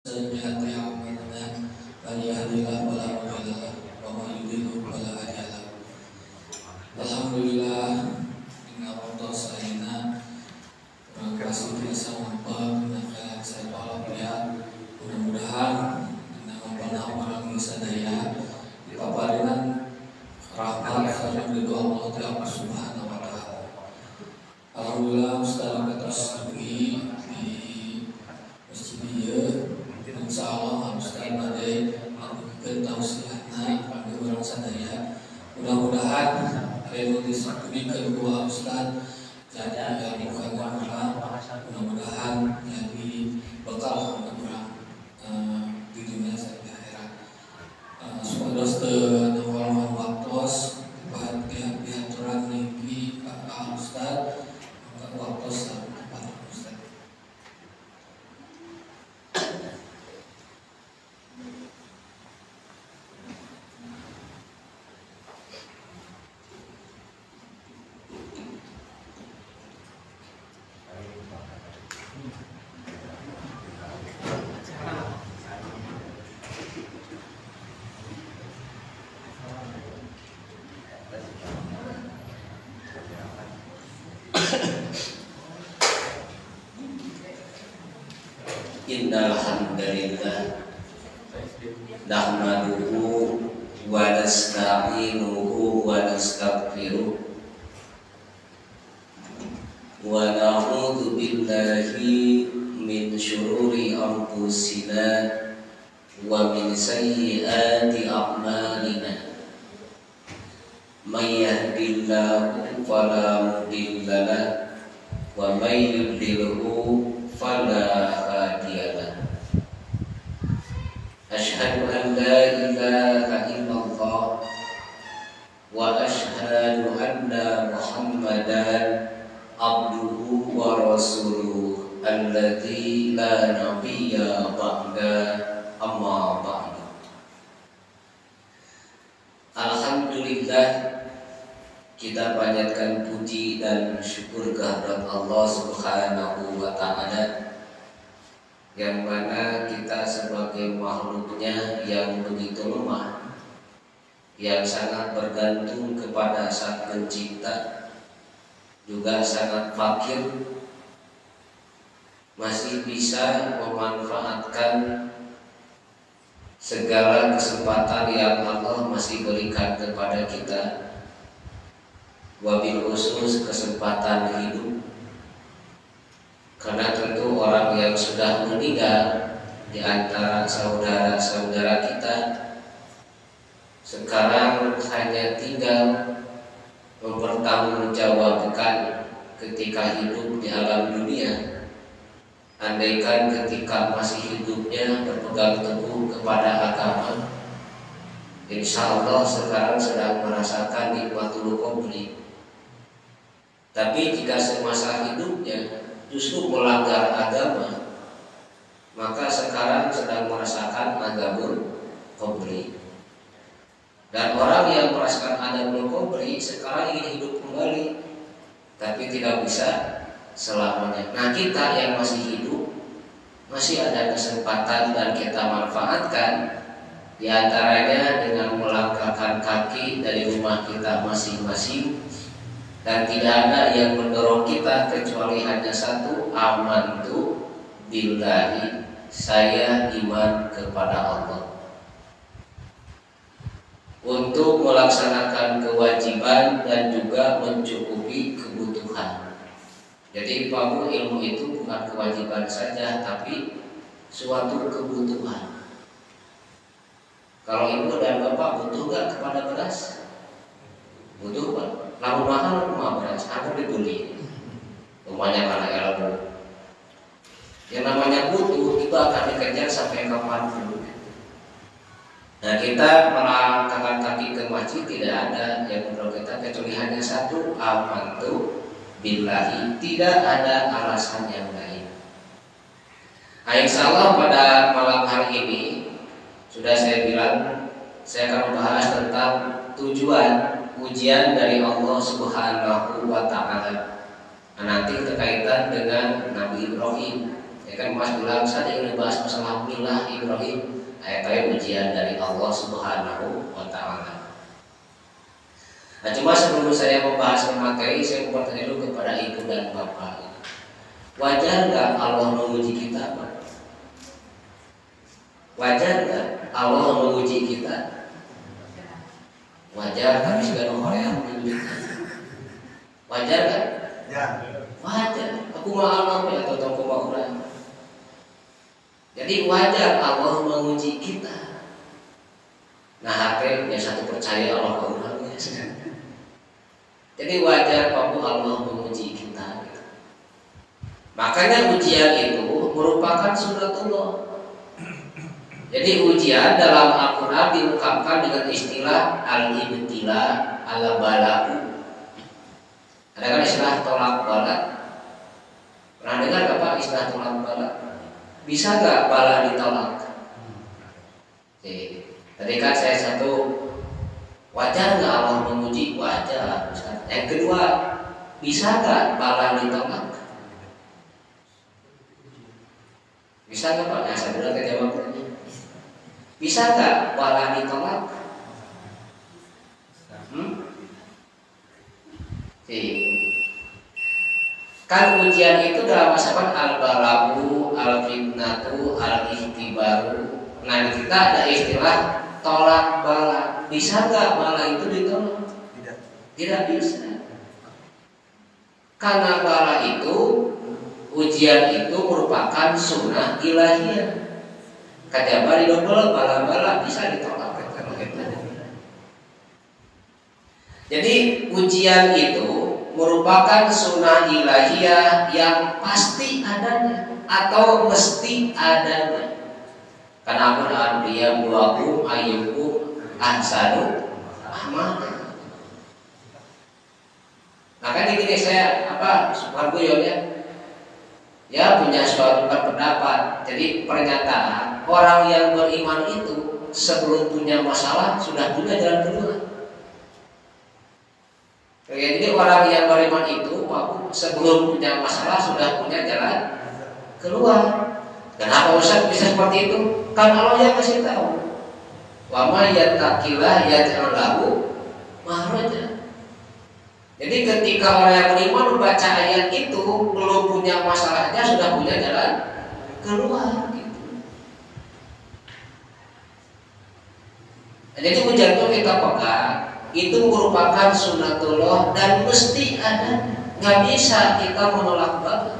سيئات أعمالنا من يهد الله فلا مضل له ومن يضلل فلا هادي له. Alhamdulillah dengan Allah sayana terima kasih biasa mampu dengan kalian saya tolong ya. Mudah-mudahan dengan membantu orang sadaya di paparinan rahmat serta ridho Allah Ta'ala Subhanahu wa taala. Alhamdulillah setelah terus di masjid dia insyaallah Ustaz badai melakukan tausiahna bagi orang sadaya. Mudah-mudahan hari ini disebutkan kedua Ustaz jadi yang bukan orang mudah-mudahan jadi bekal untuk orang di dunia sampai akhirat. Semoga setelah waktu bahagia diaturan niki Pak Ustaz waktu tempat Ustaz. Innal hamdalillah nahmaduhu wa nasta'inuhu wa nastaghfiruh wa na'udzu billahi min syururi anfusina wa min sayyiati a'malina. May yahdihillahu fala mudilla lahu wa may yudlilhu fala hadiyalah. Asyhadu an la ilaha illallah wa asyhadu anna Muhammadan abduhu wa rasuluh alladzi la nabiyya ba'da amma ba'du. Alhamdulillah, kita panjatkan puji dan syukur kehadirat Allah Subhanahu wa taala, yang mana kita sebagai makhluknya yang begitu lemah, yang sangat bergantung kepada Sang Pencipta, juga sangat fakir, masih bisa memanfaatkan segala kesempatan yang Allah masih berikan kepada kita, wabil khusus kesempatan hidup. Karena tentu orang yang sudah meninggal di antara saudara-saudara kita sekarang hanya tinggal mempertanggungjawabkan ketika hidup di alam dunia. Andaikan ketika masih hidupnya berpegang teguh kepada agama, insya Allah sekarang sedang merasakan nikmatul qabri. Tapi jika semasa hidupnya justru melanggar agama, maka sekarang sedang merasakan azabul qabri. Dan orang yang merasakan azabul qabri sekarang ingin hidup kembali, tapi tidak bisa selamanya. Nah, kita yang masih hidup masih ada kesempatan dan kita manfaatkan, di antaranya dengan melangkahkan kaki dari rumah kita masing-masing. Dan tidak ada yang mendorong kita kecuali hanya satu, amantu billahi, saya iman kepada Allah, untuk melaksanakan kewajiban dan juga mencukupi kebutuhan. Jadi ilmu itu bukan kewajiban saja, tapi suatu kebutuhan. Kalau ibu dan bapak butuh gak kepada beras? Butuh Pak. Lalu mahal rumah beras, aku dibeli. Rumahnya karena ilmu. Yang namanya butuh itu akan dikejar sampai kapanpun. Nah, kita melangkahkan kaki ke masjid tidak ada yang menurut kita kecuali hanya satu, amantu billahi, tidak ada alasan yang lain. Nah, insya Allah pada malam hari ini sudah saya bilang, saya akan membahas tentang tujuan ujian dari Allah Subhanahu wa taala. Nah, nanti berkaitan dengan Nabi Ibrahim, Ya kan Mas bilang saya ingin membahas masalah milah Ibrahim, ayat-ayat ujian dari Allah Subhanahu wa Ta'ala. Nah, cuma sebelum saya membahas materi, saya mau bertanya dulu kepada ibu dan bapak. Wajar nggak Allah menguji kita, Pak? Wajar nggak Allah menguji kita? Wajar, tapi sudah orang menguji kita. Wajar kan? Ya. Wajar. Aku maaf ya atau aku mau orang. Jadi wajar Allah menguji kita. Nah, HP yang satu percaya Allah orangnya. Jadi wajar Bapak Allah menguji kita. Makanya ujian itu merupakan sunnatullah. Jadi ujian dalam Al-Quran diungkapkan dengan istilah al-ibtila al-bala'u. Ada kan istilah tolak balak? Pernah dengar gak Pak istilah tolak balak? Bisa gak bala ditolak? Tadi kan saya satu, wajar gak Allah menguji? Wajar. Yang kedua, bisa gak bala ditolak? Bisa gak Pak? Ya, saya bilang ke jawabnya. Bisa gak bala ditolak? Kan ujian itu dalam masakan al-balagu, al-fitnatu, al-ihtibaru. Nah, kita ada istilah tolak bala. Bisa gak bala itu ditolak? Tidak. Tidak bisa. Karena bala itu, ujian itu merupakan sunnah ilahiyah. Kajaba di dobel bala-bala bisa ditolak. Jadi ujian itu merupakan sunnah ilahiyah yang pasti adanya atau mesti adanya. Karena Quran dia buakum ayyukum ahsanu amala. Maka ini saya Pak Guyon ya punya suatu pendapat. Jadi pernyataan orang yang beriman itu sebelum punya masalah sudah punya jalan keluar. Jadi orang yang beriman itu sebelum punya masalah sudah punya jalan keluar. Kenapa Ustaz bisa seperti itu? Kan Allah yang kasih tahu. Wa may yattaqillah yaj'al lahu makhraja. Jadi ketika orang yang beriman membaca ayat itu belum punya masalahnya sudah punya jalan keluar. Gitu. Nah, jadi ujian itu kita pegang. Itu merupakan sunnatullah dan mesti ada. Nggak bisa kita menolak banget.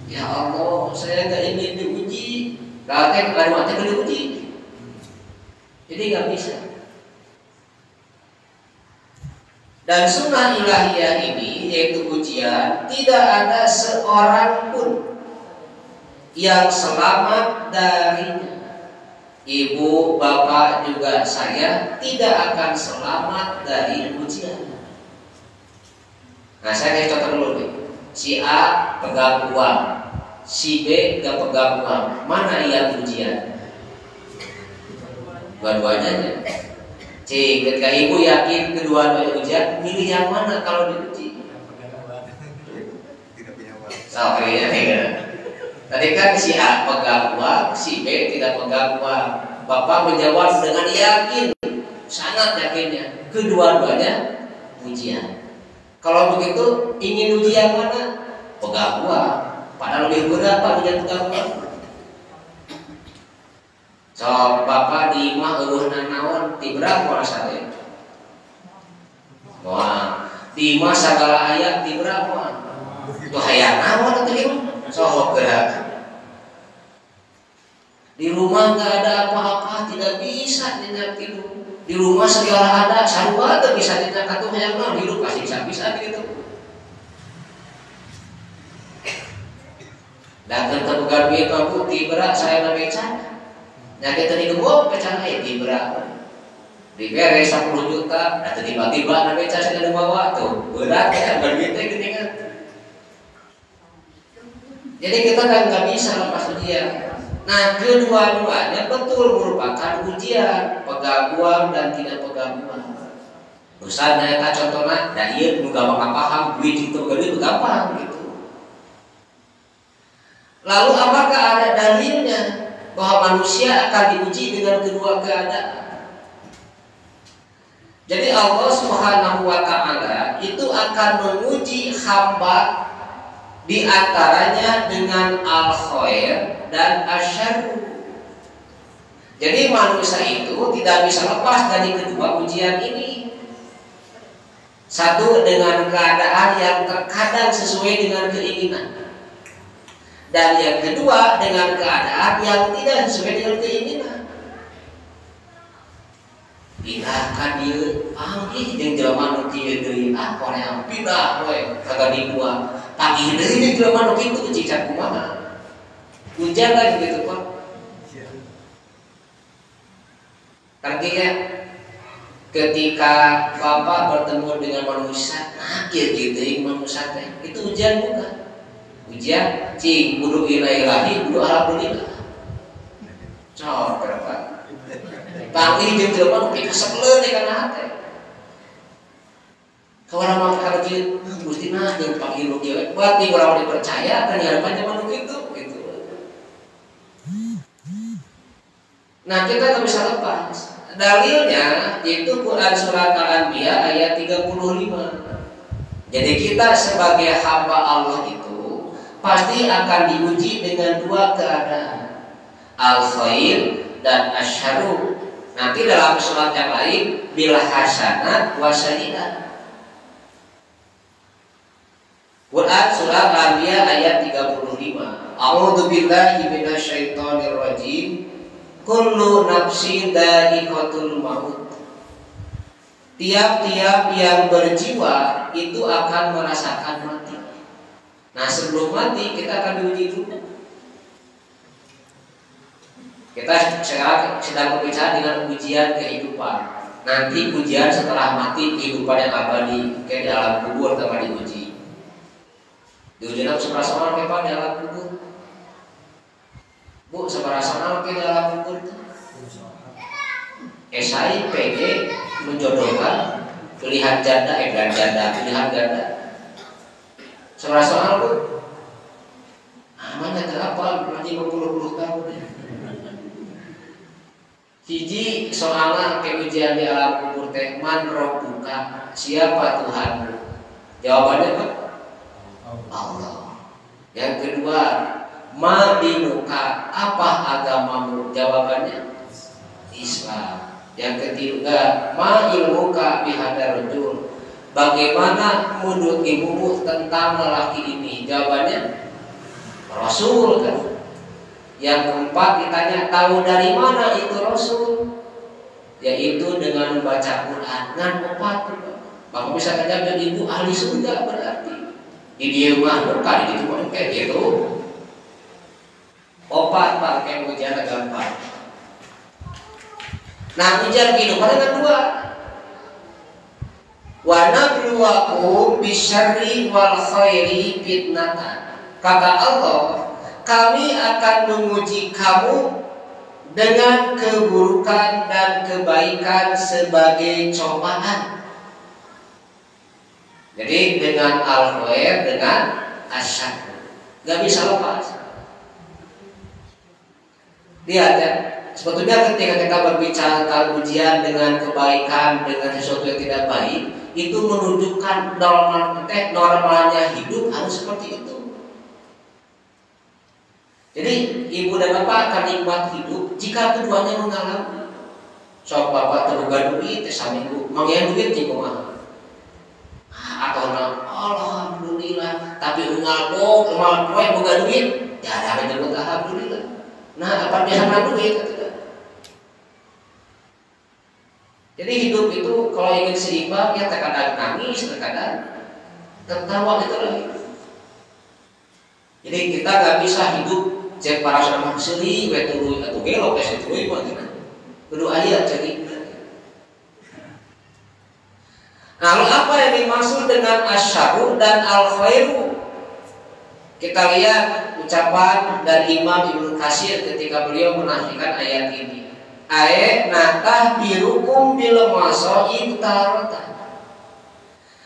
Ya Allah, saya nggak ingin diuji. Berarti kalimatnya nggak diuji. Jadi nggak bisa. Dan sunnah ilahiyah ini yaitu ujian, tidak ada seorang pun yang selamat darinya. Ibu, bapak, juga saya tidak akan selamat dari ujian. Nah, saya kasih contoh dulu nih. Si A pegang uang, si B gak pegang uang. Mana yang ujian? Dua-duanya. Ketika ibu yakin kedua-duanya ujian, milih yang mana kalau diuji? Tidak punya uang. Oke, ya. Tadi kan si A pegang uang, si B tidak pegang uang. Bapak menjawab dengan yakin, sangat yakinnya, kedua-duanya ujian. Kalau begitu ingin uji yang mana? Pegang uang. Padahal lebih berat Pak ujian pegang uang. So Bapak di imah eueuh naon ti berapa rasanya? Wah, di imah sagala ayat ti berapa? Itu hayang naon atuh ieu? Sok gerak. Di rumah nggak ada apa-apa, tidak bisa nyenyak tidur. Di rumah segala ada, sarua tuh bisa nyenyak atuh hayang naon hidup pasti bisa gitu. Dan ketika duit aku tibra saya na beca. Nya kita di gembok beca aya tibra. Dibere 10 juta, dan tiba-tiba na beca saya na bawa tuh. Berat ya berduit teh geuningan. Jadi kita kan nggak bisa lepas ujian. Nah, kedua-duanya betul merupakan ujian, pegang uang dan tidak pegang uang. Ustaz nanya contohnya, dan iya gampang paham, duit itu gampang gitu. Lalu apakah ada dalilnya bahwa manusia akan diuji dengan kedua keadaan? Jadi Allah Subhanahu wa taala itu akan menguji hamba di antaranya dengan al-khair dan asyarr. Jadi manusia itu tidak bisa lepas dari kedua ujian ini. Satu dengan keadaan yang terkadang sesuai dengan keinginan. Dan yang kedua dengan keadaan yang tidak sesuai dengan keinginan. Pindahkan dia, panggil yang jelema nu kieu deui, korea pindah we kagak dibuat. Panggil deui yang jelema nu kitu cicak kumaha. Ujian kan gitu Pak. Artinya ketika Bapak bertemu dengan manusia, nah gitu manusia itu ujian bukan? Ujian, cing kudu ilahi, kudu alhamdulillah. Cok berapa? Panggil jeung jelema nu kasebleun kana hate. Kawan mah kareujeun Gusti nah jeung panggil nu kieu buat di urang dipercaya kan harapan zaman nu kitu gitu. Nah, kita nggak bisa lepas. Dalilnya itu Quran surat Al-Anbiya ayat 35. Jadi kita sebagai hamba Allah itu pasti akan diuji dengan dua keadaan, al-khair dan asyarr. Nanti dalam surat yang lain bil hasanat wa sayyi'at. Quran surat Al-Anbiya ayat 35. A'udzu billahi minasyaitonir rajim. Kullu nafsin dha'iqatul maut. Tiap-tiap yang berjiwa itu akan merasakan mati. Nah, sebelum mati kita akan diuji dulu. Kita sekarang sedang berbicara dengan ujian kehidupan. Nanti ujian setelah mati, kehidupan yang abadi, kayak di alam kubur teman diuji. Diuji nak seberapa orang di alam kubur? Bu, seberapa ke dalam kubur itu? Esai PG menjodohkan pilihan janda, pilihan ganda. Seberapa bu? Amannya terapa? Berarti berpuluh-puluh tahun. Hiji soalnya ke ujian di alam kubur teh man rabbuka, siapa Tuhanmu? Jawabannya apa? Allah. Yang kedua, ma dinuka, apa agamamu? Jawabannya Islam. Yang ketiga, ma ilmuka bihadar rajul, bagaimana menurut ibumu tentang lelaki ini? Jawabannya Rasul kan. Yang keempat ditanya, tahu dari mana itu Rasul? Yaitu dengan membaca Quran. Ngan opat, Bapak bisa jawab, ibu ahli surga berarti. Di dia mah berkah gitu kayak gitu. Opat pakai ujian gampang. Nah, ujian kehidupan yang kedua. Wa nabluwakum bisyarri wal khairi fitnatan. Kata Allah, kami akan menguji kamu dengan keburukan dan kebaikan sebagai cobaan. Jadi dengan al-khair, dengan asyarr, gak bisa lepas. Lihat ya, sebetulnya ketika kita berbicara tentang ujian dengan kebaikan, dengan sesuatu yang tidak baik, itu menunjukkan normalnya hidup harus seperti itu. Jadi ibu dan bapak akan nikmat hidup jika keduanya mengalami. Sok bapak terbuka duit, saminggu mangian duit di kumaha. Atau alhamdulillah, tapi ungal poe boga duit, ya ada menyebut alhamdulillah. Nah, apa biasa duit tidak? Jadi hidup itu kalau ingin seimbang ya terkadang nangis, terkadang tertawa itu lagi. Jadi kita nggak bisa hidup cek para sama seli, wetu atau gelo pasti tuh gimana? Kudu aya jadi. Lalu apa yang dimaksud dengan asyarr dan al-khairu? Kita lihat ucapan dari Imam Ibnu Katsir ketika beliau menafsirkan ayat ini. Natah birukum bil masaib taratan.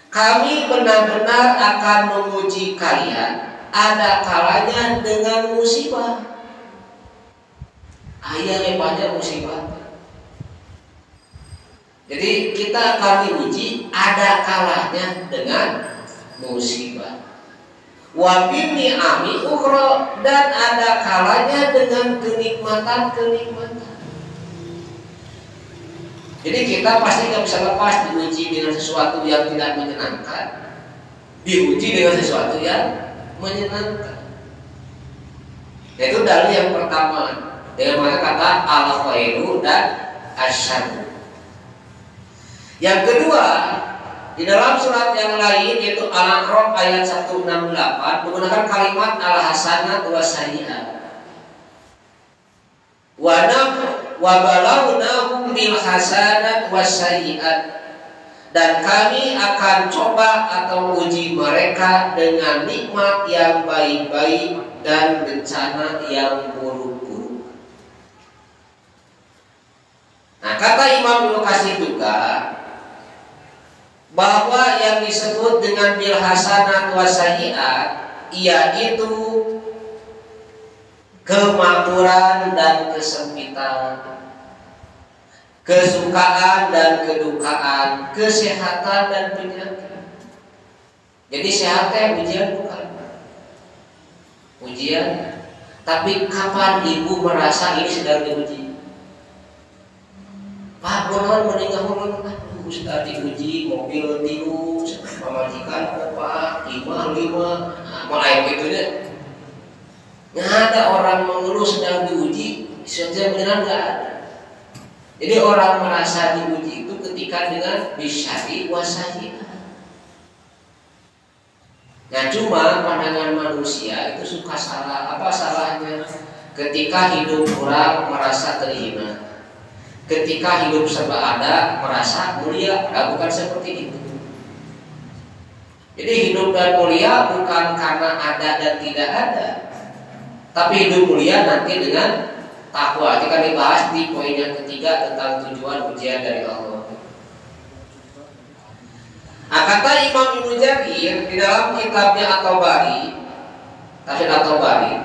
Kami benar-benar akan menguji kalian ada kalanya dengan musibah. Ayah banyak musibah. Jadi kita akan diuji ada kalanya dengan musibah. Wa bi ni'ami ukhra, dan ada kalanya dengan kenikmatan-kenikmatan. Jadi kita pasti nggak bisa lepas diuji dengan sesuatu yang tidak menyenangkan, diuji dengan sesuatu yang menyenangkan. Itu dalil yang pertama dengan mana kata al-khairu dan asyarru. Yang kedua, di dalam surat yang lain yaitu Al-A'raf ayat 168 menggunakan kalimat al-hasanat wa sayyi'at. Wa balawnahum bil hasanat wa sayyi'at, dan kami akan coba atau uji mereka dengan nikmat yang baik-baik dan bencana yang buruk-buruk. Nah, kata Imam Ibnu Katsir juga bahwa yang disebut dengan bil hasanat wa sayyi'at yaitu kemakmuran dan kesempitan, kesukaan dan kedukaan, kesehatan dan penyakit. Jadi sehatnya ujian bukan ujian, tapi kapan ibu merasa ini sedang diuji? Pak Bonon meninggal sudah diuji mobil tiru sama majikan opak 55 mulai gitu deh. Nggak ada orang mengeluh sedang diuji, sedang beneran nggak ada. Jadi orang merasa diuji itu ketika dengan bisyari wasayyi'at. Nah cuma pandangan manusia itu suka salah. Apa salahnya? Ketika hidup kurang merasa terhina, ketika hidup serba ada merasa mulia. Nah, bukan seperti itu. Jadi hidup dan mulia bukan karena ada dan tidak ada, tapi hidup mulia nanti dengan takwa. Kita dibahas di poin yang ketiga tentang tujuan ujian dari Allah. Kata Imam Ibnu Jarir di dalam kitabnya At-Tabari, tafsir At-Tabari,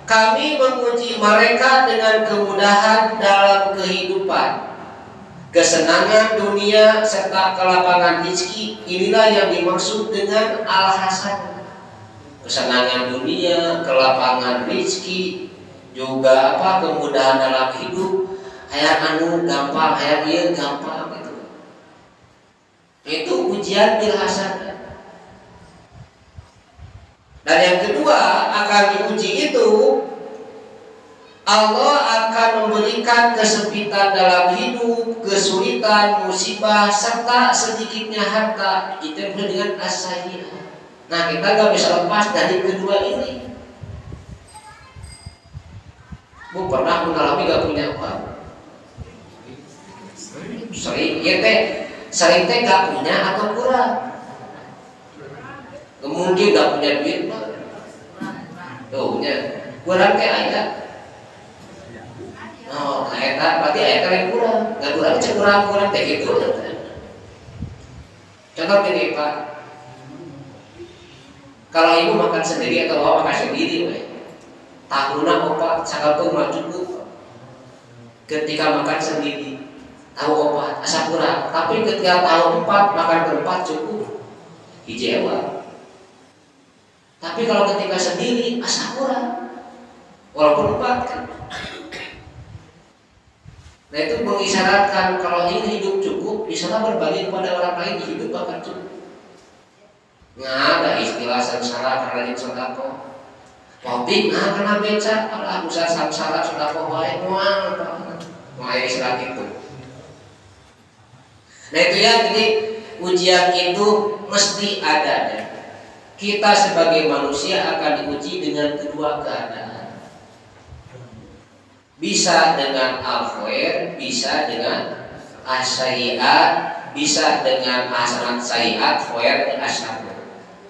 kami menguji mereka dengan kemudahan dalam kehidupan, kesenangan dunia serta kelapangan rezeki. Inilah yang dimaksud dengan al-hasan. Kesenangan dunia, kelapangan rezeki, juga kemudahan dalam hidup. Hayat anu gampang, hayat ieu gampang gitu. Itu ujian bil hasanah. Dan yang kedua akan diuji itu Allah akan memberikan kesempitan dalam hidup, kesulitan, musibah, serta sedikitnya harta. Itu yang disebut dengan as-sayyi'at. Nah kita gak bisa lepas dari kedua ini. Bu pernah mengalami gak punya uang? Sering teh gak punya atau kurang? Mungkin gak punya duit mah. Tuh nya kurang teh aya. Oh, eta berarti eta yang kurang. Gak kurang cek kurang teh gitu. Contoh gini Pak, kalau ibu makan sendiri atau bapak makan sendiri, tahunna opat sakapun mah cukup. Ketika makan sendiri, tahu opat asa kurang. Tapi ketika tahu 4 makan berempat cukup, hijewa. Tapi kalau ketika sendiri asa kurang, walaupun 4 kan. Nah itu mengisyaratkan kalau ingin hidup cukup, misalnya berbagi kepada orang lain, hidup akan cukup. Nggak ada istilah samsara karena yang sedekah. Topik kena beca, Allah usah samsara sedekah wae moal istilah itu. Nah itu ya, jadi ujian itu mesti ada. Kita sebagai manusia akan diuji dengan kedua keadaan. Bisa dengan al-khair, bisa dengan as-sayyi'at, bisa dengan hasanat sayyi'at, khair dan asyar.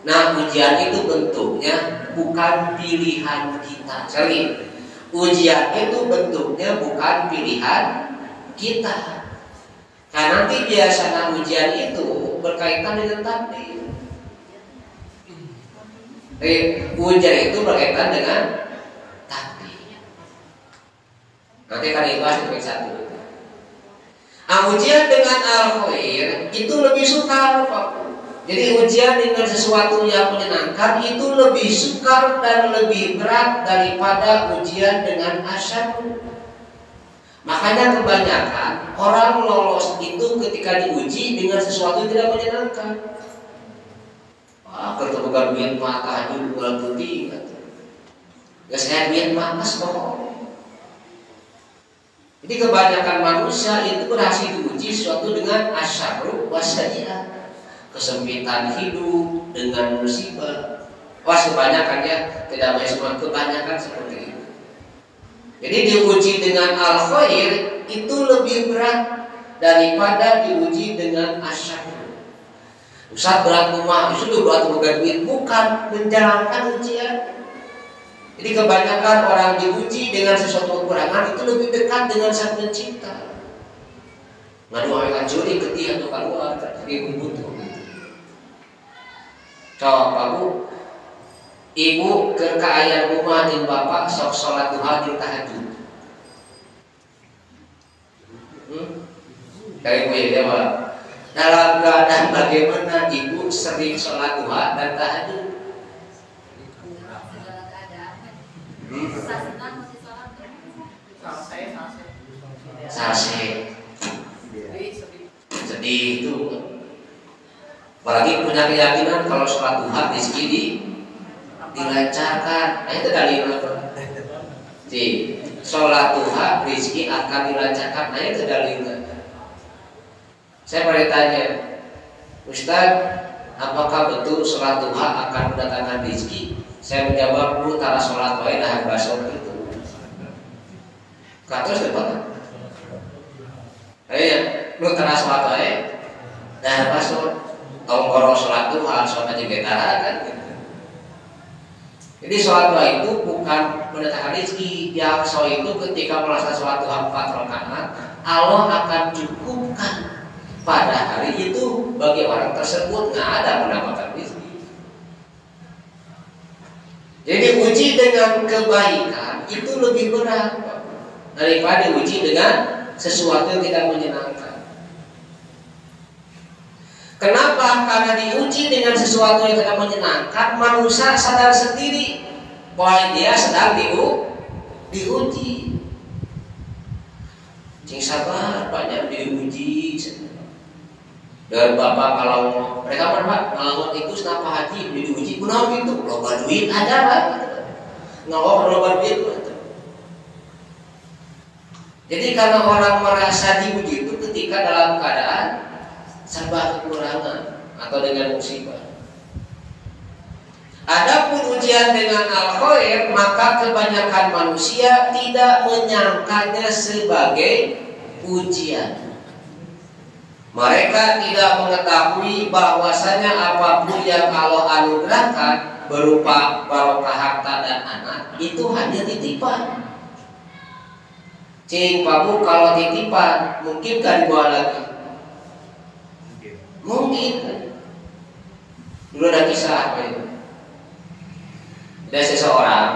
Nah ujian itu bentuknya bukan pilihan kita. Sorry, ujian itu bentuknya bukan pilihan kita. Karena nanti biasanya ujian itu berkaitan dengan takdir. Ujian itu berkaitan dengan takdir. Nanti akan dibahas di poin 1. Ujian dengan al-khair itu lebih sukar, Pak. Jadi ujian dengan sesuatu yang menyenangkan itu lebih sukar dan lebih berat daripada ujian dengan asyar. Makanya kebanyakan orang lolos itu ketika diuji dengan sesuatu yang tidak menyenangkan. Ketemu duit mah tahajud bulan putih gitu. Ya saya duit mah mas bohong. Jadi kebanyakan manusia itu berhasil diuji sesuatu dengan asyarru wasayyi'ah. Kesempitan hidup dengan musibah. Kebanyakan ya, tidak banyak semua, kebanyakan seperti itu. Jadi diuji dengan al-khair itu lebih berat daripada diuji dengan asyar. Ustaz berat rumah, itu berat bukan duit, bukan menjalankan ujian. Jadi kebanyakan orang diuji dengan sesuatu kekurangan itu lebih dekat dengan Sang Pencipta. Ngadu awekan curi ketih atau keluar jadi butuh. Coba Bu, ibu ke ayah rumah dan bapak sok sholat duha di tahajud. Dari Bu ya Pak. Dalam keadaan bagaimana ibu sering sholat duha dan tahajud? Sase. Sedih itu. Apalagi punya keyakinan kalau sholat duha rezeki dilancarkan. Nah itu dalil apa? Sholat duha rezeki akan dilancarkan. Nah itu dalil. Saya pernah tanya, Ustaz, apakah betul sholat duha akan mendatangkan rezeki? Saya menjawab, lu tara sholat wae dahar basor itu. Katus depan. Lu tara sholat wae dahar basor. Kalau sholat duha, sholat aja betara kan? Jadi sholat duha itu bukan mendatangkan rezeki. Yang sholat itu ketika melaksanakan sholat duha 4 rakaat, Allah akan cukupkan pada hari itu bagi orang tersebut nggak ada mendapatkan rezeki. Jadi uji dengan kebaikan itu lebih berat daripada uji dengan sesuatu yang tidak menyenangkan. Kenapa? Karena diuji dengan sesuatu yang tidak menyenangkan, manusia sadar sendiri bahwa dia sedang diuji. Cing sabar banyak diuji. Dan bapak kalau mereka berapa ngalamun itu kenapa haji diuji kenapa gitu loba duit ada lah ngawak loba duit gitu. Jadi karena orang merasa diuji itu ketika dalam keadaan serba kekurangan atau dengan musibah. Adapun ujian dengan al-khair, maka kebanyakan manusia tidak menyangkanya sebagai ujian. Mereka tidak mengetahui bahwasanya apapun yang Allah anugerahkan berupa barokah harta dan anak itu hanya titipan. Cing Pabu kalau titipan mungkinkah dibawa lagi? Mungkin. Dulu ada kisah apa itu? Ada seseorang,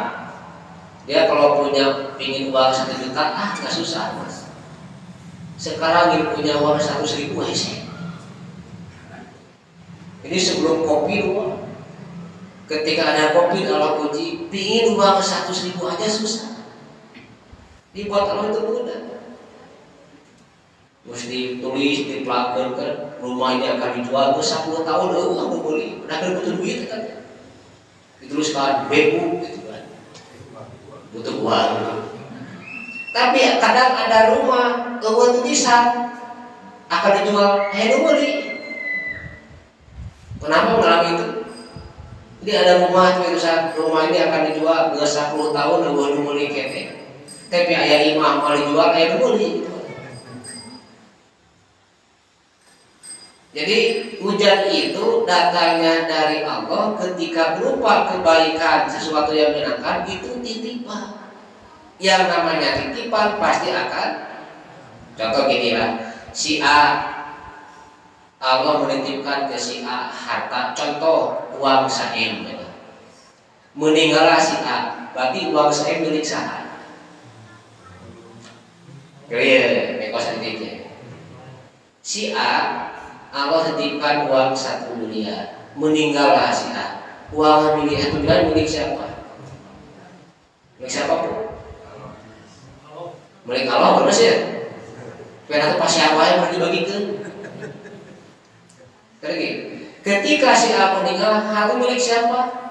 dia kalau punya pingin uang 1 juta, nggak susah mas. Sekarang dia punya uang 100.000 sih. Ini sebelum kopi doang. Ketika ada kopi Allah uji, pingin uang 100.000 aja susah. Dibuat Allah itu mudah. Mesti tulis di pelakon kan rumah ini akan dijual 10 tahun aku beli. Padahal butuh duit kan. Dituliskan bebu gitu kan. Butuh uang. Tapi kadang ada rumah tulisan akan dijual beli. Kenapa mengalami itu? Jadi ada rumah tulisan rumah ini akan dijual 10 tahun beli kete. Tapi ayah imam mau dijual ayah beli. Jadi hujan itu datangnya dari Allah ketika berupa kebaikan sesuatu yang menyenangkan itu titipan. Yang namanya titipan pasti akan contoh gini lah, si A Allah menitipkan ke si A harta, contoh uang 1.000. meninggal si A, berarti uang saya milik saya. Clear, mekos titiknya. Si A, Allah titipkan uang 1 miliar, meninggallah si A. Uang milik 1 miliar milik siapa? Milik siapa pun? Milik Allah bener ya? Karena itu pas siapa yang harus dibagikan? Ketika si A meninggal, hal milik siapa?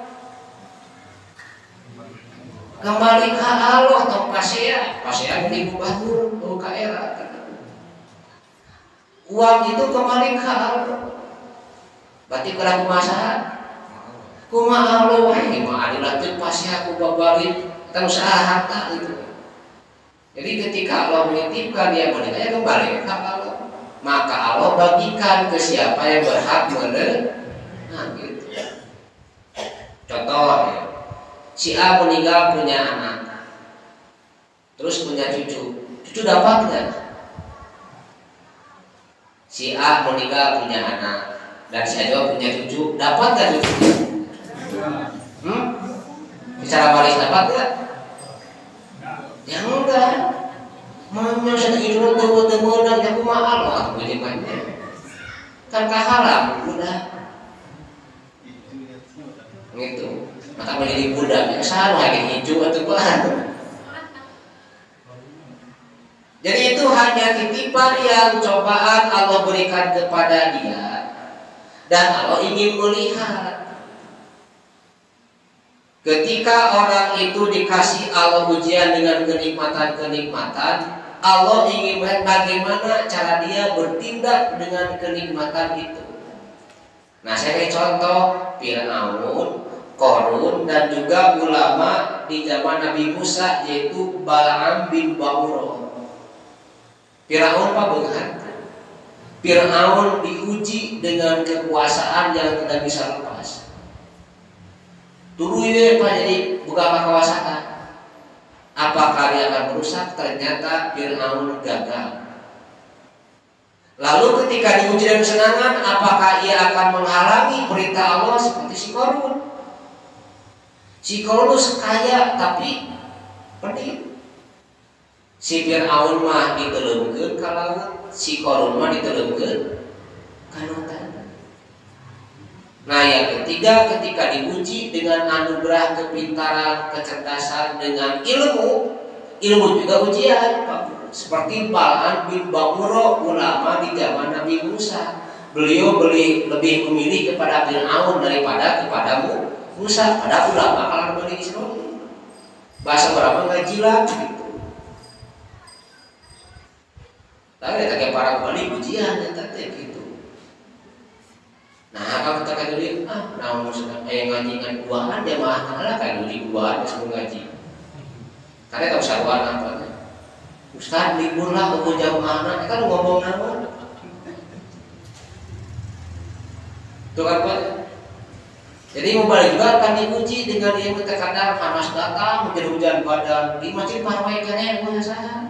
Kembali ke Allah atau pasea milik Batur atau ke era. Uang itu kembali ke Allah. Berarti kurang kumaha? Kumaha Allah wae mah adalah teu pasea ku babalik kita usaha harta itu. Jadi ketika Allah menitipkan dia meninggal, ya kembali ke Allah. Maka Allah bagikan ke siapa yang berhak menerima. Nah, gitu. Contoh ya. Si A meninggal punya anak, terus punya cucu dapat nggak? Si A meninggal punya anak dan si A juga punya cucu, dapat nggak cucunya? Secara waris dapat nggak? Ya enggak. Mana sudah hidup temu dan aku mahal lah bujikannya. Kan kaharam udah. Gitu. Maka menjadi budak ya sama lagi hijau atau apa. Jadi itu hanya titipan yang cobaan Allah berikan kepada dia dan Allah ingin melihat. Ketika orang itu dikasih Allah ujian dengan kenikmatan-kenikmatan, Allah ingin melihat bagaimana cara dia bertindak dengan kenikmatan itu. Nah, saya contoh Fir'aun, Qarun dan juga ulama di zaman Nabi Musa yaitu Balaam bin Ba'ura. Fir'aun apa benar? Fir'aun diuji dengan kekuasaan yang tidak bisa lepas. Dulu ya Pak jadi bukan kekuasaan. Apakah dia akan merusak? Ternyata Fir'aun gagal. Lalu ketika diuji dengan kesenangan, apakah ia akan menghalangi perintah Allah seperti si Qarun? Si Qarun kaya tapi pelit. Si Fir'aun mah diteleungkeun ka laut, si Qarun mah diteleungkeun ka lautan. Nah, yang ketiga ketika diuji dengan anugerah kepintaran, kecerdasan dengan ilmu juga ujian. Seperti Balaam bin Ba'ura ulama di zaman Nabi Musa. Beliau lebih memilih kepada Fir'aun daripada kepadamu Musa. Pada ulama kalangan Bani Israil. Bahasa berapa ngaji lah gitu. Tapi ada para wali ujian ya tadi gitu. Nah, kalau kita kayak dulu, nah maksudnya ngaji dengan buahan dia malah kayak dulu buahan sebelum ngaji. Karena tahu saruan apa? Ustaz libur lah untuk jam mana? Kan ngomong naon? Tuh kan Pak. Jadi mubalik juga akan diuji dengan yang terkadang panas datang menjadi hujan badai di masjid parwai kene puasa.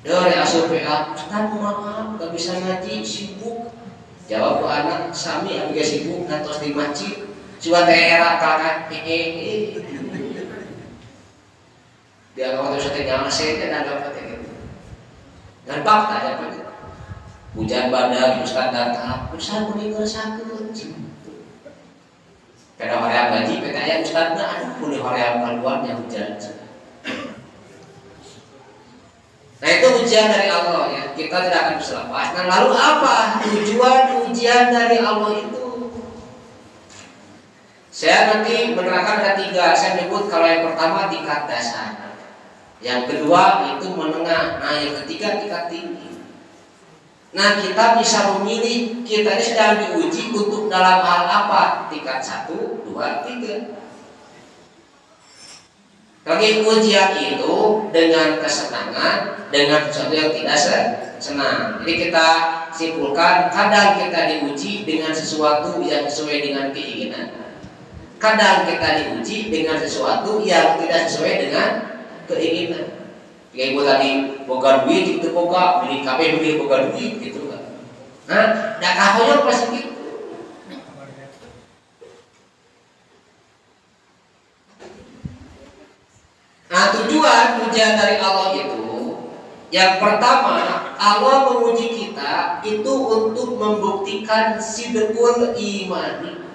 Dari asup PA, Ustaz maaf gak bisa ngaji sibuk. Jawab ku anak sami abi sibuk ngantos di masjid. Cuma daerah kakak dia waktu saya tinggal saya dan dapat gitu. Dan fakta ya Pak. Hujan badai Ustaz datang, Ustaz meninggal sakit. Kada hoream gaji petaya Ustaz na aduh pun hoream keluar yang hujan. Nah itu ujian dari Allah ya. Kita tidak akan bisa lepas. Nah lalu apa tujuan ujian dari Allah itu? Saya nanti menerangkan ada 3. Saya menyebut kalau yang pertama tingkat dasar, yang kedua itu menengah, nah yang ketiga tingkat tinggi. Nah kita bisa memilih kita ini sedang diuji untuk dalam hal apa? Tingkat 1, 2, 3. Bagi ujian itu dengan kesenangan, dengan sesuatu yang tidak senang. Jadi kita simpulkan, kadang kita diuji dengan sesuatu yang sesuai dengan keinginan. Kadang kita diuji dengan sesuatu yang tidak sesuai dengan keinginan. Kayak ibu tadi boga duit itu boga, beli kafe beli boga duit gitu kan. Nah, dak kahoyong pasti gitu. ujian dari Allah itu, yang pertama Allah menguji kita itu untuk membuktikan sidqul imani.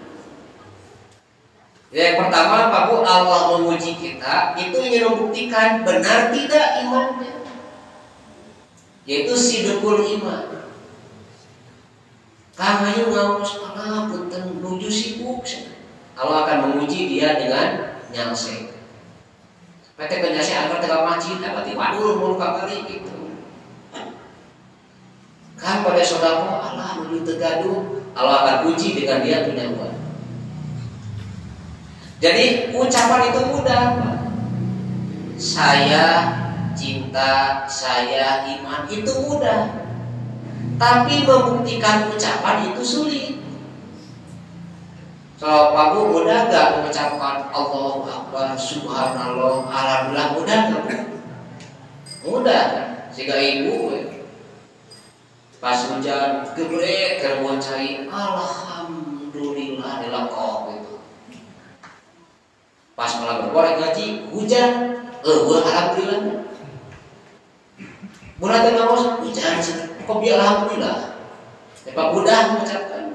Yang pertama, Pak Bu, Allah menguji kita itu ingin membuktikan benar tidak imannya, yaitu sidqul iman. Kang ayo ngaos Allah punten nuju sibuk. Allah akan menguji dia dengan nyangseng. PT penjase agar tegak masjid dapat waduh mulu kabali gitu. Kan pada saudara Allah menuju tegaduh, Allah akan uji dengan dia punya uang. Jadi ucapan itu mudah, Pak. Saya cinta, saya iman itu mudah. Tapi membuktikan ucapan itu sulit. So, Pak Bu, mudah gak mengucapkan Allahu Akbar, Subhanallah, Alhamdulillah, mudah gak? Mudah kan? Sehingga ibu pas hujan gebrek kerbuan cai Alhamdulillah dilakok gitu. Pas malam berkorek ngaji hujan, alhamdulillah. Mulai tengah malam hujan, kok biar alhamdulillah. Pak mudah mengucapkan.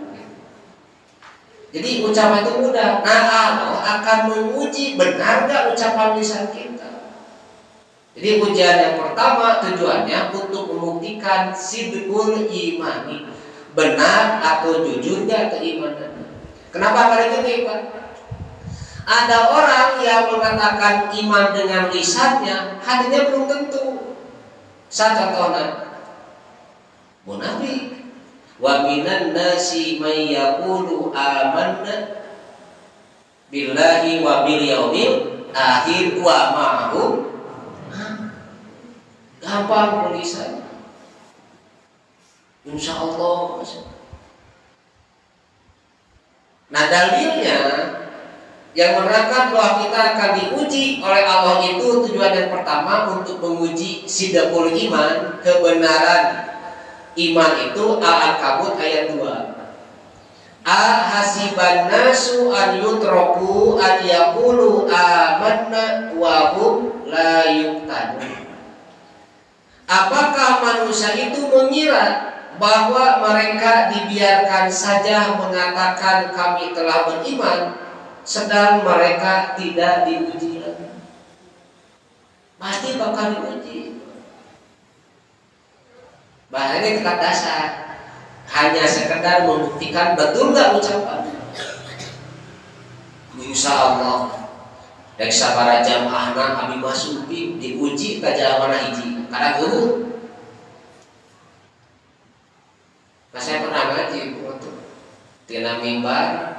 Jadi ucapan itu mudah. Nah Allah akan menguji benar gak ucapan lisan kita. Jadi ujian yang pertama tujuannya untuk membuktikan sidqul imani, benar atau jujurnya keimanan. Kenapa kali ini, Pak? Ada orang yang mengatakan iman dengan lisannya, hatinya belum tentu. Saya contohnya munafik. Wa minan nasi may yaqulu amanna billahi wa bil yaumil akhir wa ma'hum. Gampang tulisan. Insyaallah. Nah, dalilnya yang menerangkan bahwa kita akan diuji oleh Allah itu tujuan yang pertama untuk menguji sidqul iman, kebenaran iman itu Al-Ankabut ayat 2. Ahasiban nasu an yutraku an yaqulu amanna wa hum la yuftanun. Apakah manusia itu mengira bahwa mereka dibiarkan saja mengatakan kami telah beriman, sedang mereka tidak diuji lagi? Pasti bakal diuji. Bahaya kita dasar hanya sekedar membuktikan betul nggak ucapan. Insya Allah reksa para jamaah Abi Masupi diuji ke jamaah hiji karena guru. Nah, saya pernah ngaji waktu tina mimbar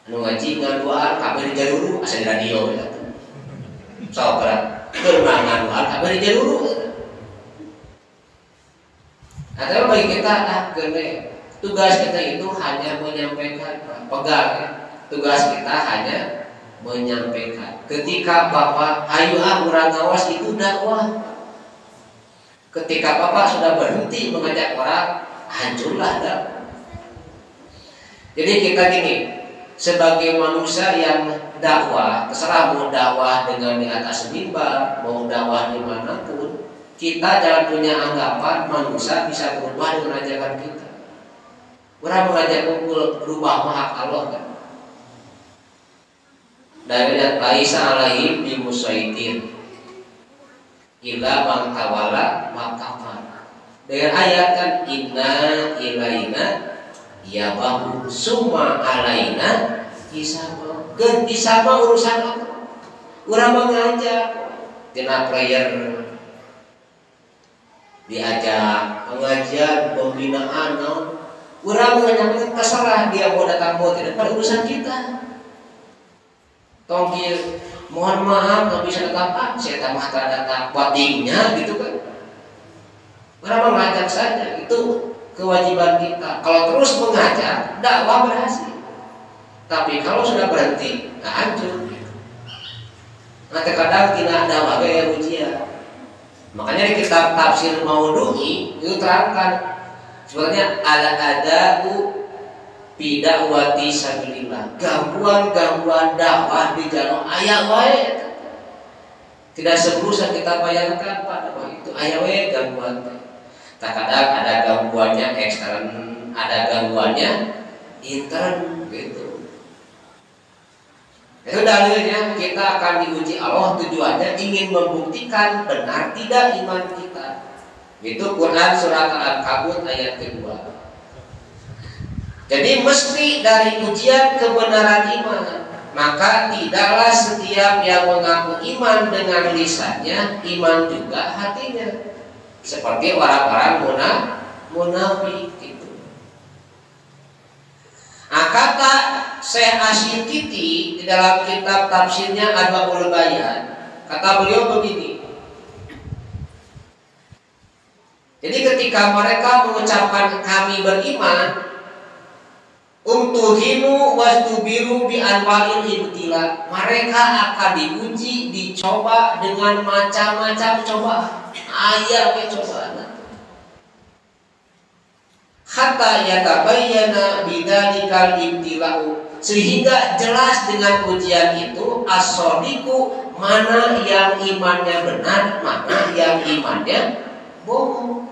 anu ngaji ngaduaan kabeh di jaluru asa di radio ya. So berat keur ngaduaan kabeh di jaluru. Atau bagi kita gede tugas kita itu hanya menyampaikan, pegang ya. Tugas kita hanya menyampaikan. Ketika Bapak ayo urang ngawas itu dakwah. Ketika Bapak sudah berhenti mengajak orang, hancurlah dakwah. Jadi kita gini, sebagai manusia yang dakwah, terserah mau dakwah dengan di atas mimbar, mau dakwah dimanapun, kita jangan punya anggapan manusia bisa berubah dengan ajakan kita. Orang mengajak kumpul berubah hak Allah kan. Dari laisa alaihim bimusaitir illa man tawalla wa kafar. Dengan ayat kan inna ilaina yabahu summa alaina hisab. Gen hisab urusan Allah. Urang mengajak dina prayer diajak pengajian pembinaan urang mengajak terserah dia mau datang mau tidak pada urusan kita. Tongkir mohon maaf nggak bisa datang saya tambah datang watingnya gitu kan. Orang mengajak saja itu kewajiban kita. Kalau terus mengajak dakwah berhasil. Tapi kalau sudah berhenti hancur. Nah terkadang tidak dakwah gaya ujian. Makanya di kitab tafsir Maudhu'i itu terangkan sebenarnya al-adabu bidakwati sabilillah, gangguan dakwah di jalan ayat wae. Tidak sebisa kita bayangkan pada waktu itu. Aya we gangguan. Terkadang ada gangguannya ekstern, ada gangguannya intern gitu. Itu dalilnya kita akan diuji Allah, tujuannya ingin membuktikan benar tidak iman kita. Itu Quran surat Al-Ankabut ayat kedua. Jadi mesti dari ujian kebenaran iman. Maka tidaklah setiap yang mengaku iman dengan lisannya, iman juga hatinya. Seperti orang-orang munafik itu. Kata Syekh Asyintiti di dalam kitab tafsirnya Adwaul Bayan, kata beliau begini. Jadi ketika mereka mengucapkan kami beriman, tuhinu wastubiru bi anwa'il ibtila, mereka akan diuji, dicoba dengan macam-macam cobaan. Aya we cobaan. Hatta yatabayyana bidzalikal ibtilau, sehingga jelas dengan ujian itu as-shadiqu, mana yang imannya benar, mana yang imannya bohong.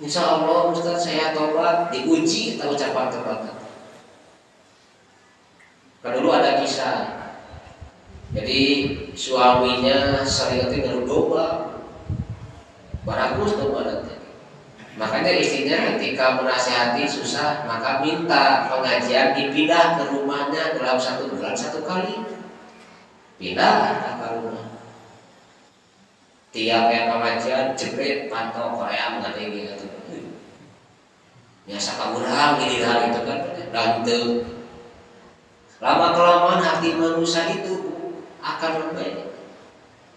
Insya Allah Ustaz saya tobat, diuji kita ucapan tobat. Kan dulu ada kisah. Jadi suaminya sering ngeru domba, barakus domba nanti. Makanya istrinya ketika menasihati susah, maka minta pengajian dipindah ke rumahnya dalam 1 bulan 1 kali. Pindah ke rumah. Tiap yang pengajian jepret pantau Korea mengenai gitu. Biasa kaburang ini hal itu kan lantung. Lama kelamaan hati manusia itu akan berubah.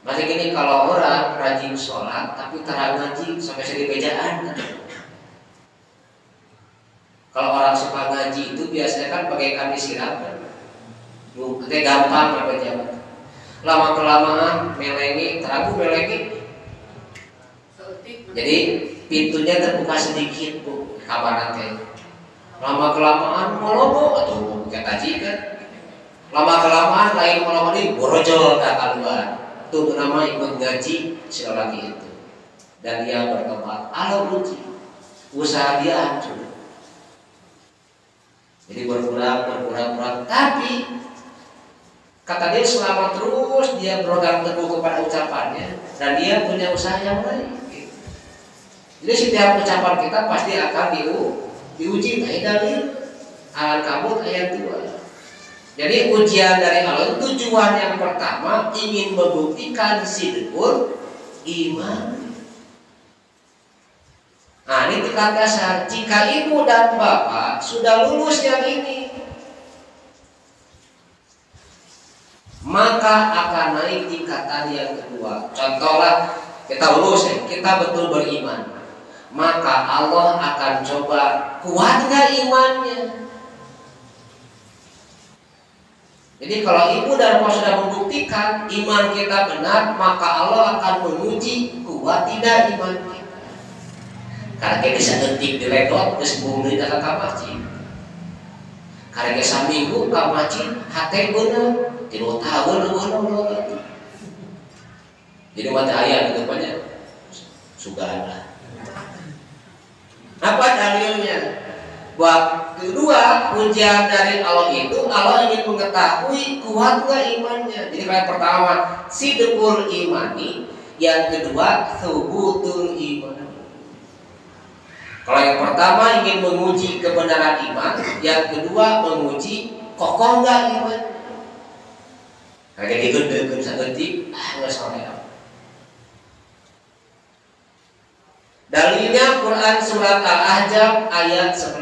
Masih gini kalau orang rajin sholat tapi tarang ngaji sampai sedih bejaan. Kalau orang suka ngaji itu biasanya kan pakai kami siram. Nanti gampang apa jabat. Lama kelamaan melengi, teragu melengi. Jadi pintunya terbuka sedikit bu, kamar nanti. Lama kelamaan molobo atau bukan kaji kan. Lama kelamaan lain molobo ini borojol ke keluar. Itu nama ikut ngaji si lelaki itu. Dan dia bertobat. Allah uji, usaha dia hancur. Jadi berkurang. Tapi kata dia selama terus dia berpegang teguh kepada ucapannya dan dia punya usaha yang lain. Jadi setiap ucapan kita pasti akan diuji. Nah, dalil Al-Ankabut ayat 2. Jadi ujian dari Allah tujuan yang pertama ingin membuktikan sidqul iman. Nah, ini tingkat dasar. Jika ibu dan bapak sudah lulus yang ini, maka akan naik tingkatan yang kedua. Contohlah kita lulus ya, kita betul beriman. Maka Allah akan coba kuat nggak imannya. Jadi kalau ibu dan bapak sudah membuktikan iman kita benar, maka Allah akan menguji kuat tidak iman kita. Karena kita bisa detik di redot, terus bumi dalam kamacin. Karena kita saminggu kamacin, hati benar, tidak tahu benar. Jadi mata ayat itu banyak sudah ada. Apa dalilnya? Buat kedua ujian dari Allah itu Allah ingin mengetahui kuat nggak imannya. Jadi yang pertama sidqul imani, yang kedua thubutul iman. Kalau yang pertama ingin menguji kebenaran iman, yang kedua menguji kokoh nggak iman. Nah, jadi gede sagetik nggak soal. Dalilnya Quran surat Al-Ahzab ayat 11.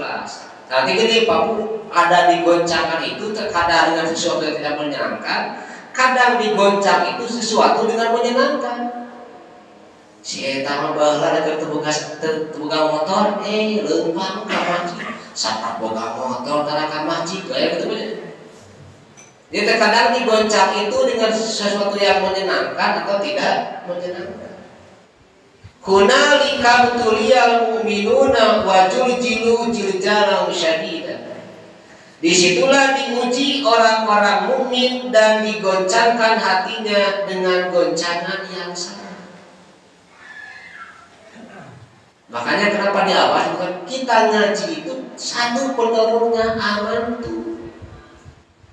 Nanti gini Pak Bu, ada digoncangkan itu terkadang dengan sesuatu yang tidak menyenangkan, kadang digoncang itu sesuatu dengan menyenangkan. Si eta mah baheula ada terbuka motor, leumpang ka maci. Sapak boga motor tara ka maci, kayak gitu bener. Jadi terkadang digoncang itu dengan sesuatu yang menyenangkan atau tidak menyenangkan. Hunalika butuliyal mu'minuna wa juljilu jiljalan syadidan. Disitulah diuji orang-orang mukmin dan digoncangkan hatinya dengan goncangan yang sama. Makanya kenapa di awal kita ngaji itu satu penurunnya aman tuh.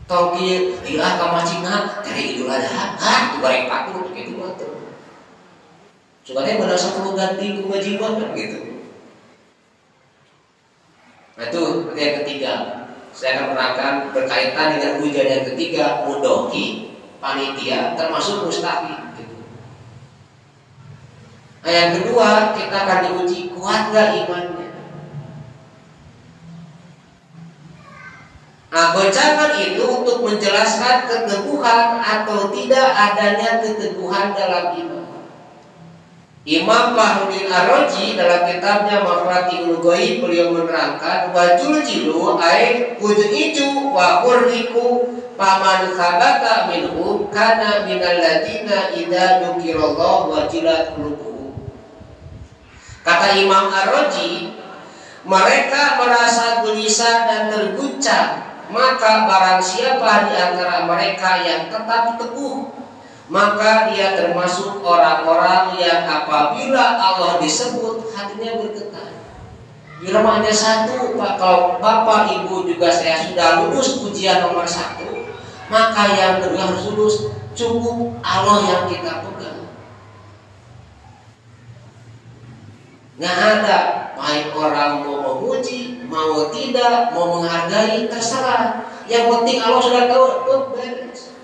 Tongki ilah kamacina dari Idul Adha, itu bareng paku gitu tuh. Soalnya merasa perlu ganti kewajiban gitu. Nah itu yang ketiga. Saya akan menerangkan berkaitan dengan ujian yang ketiga, mudoki, panitia, termasuk mustahil. Gitu. Nah yang kedua, kita akan diuji kuat gak imannya. Nah goncangan itu untuk menjelaskan keteguhan atau tidak adanya keteguhan dalam iman. Imam Fahrudin Ar-Razi dalam kitabnya Mafatihul Ghaib beliau menerangkan wajul jilu ai ujiju wa qurriku paman khabata minhum kana minal ladina idza dzukirallahu wajilat qulubuhum. Kata Imam Ar-Razi, mereka merasa gelisah dan terguncang, maka barang siapa di antara mereka yang tetap teguh, maka dia termasuk orang-orang yang apabila Allah disebut hatinya bergetar. Bila hanya satu, Pak, kalau Bapak Ibu juga saya sudah lulus ujian nomor 1, maka yang kedua harus lulus. Cukup Allah yang kita pegang. Nggak ada baik orang mau memuji, mau tidak, mau menghargai, terserah. Yang penting Allah sudah tahu, beres.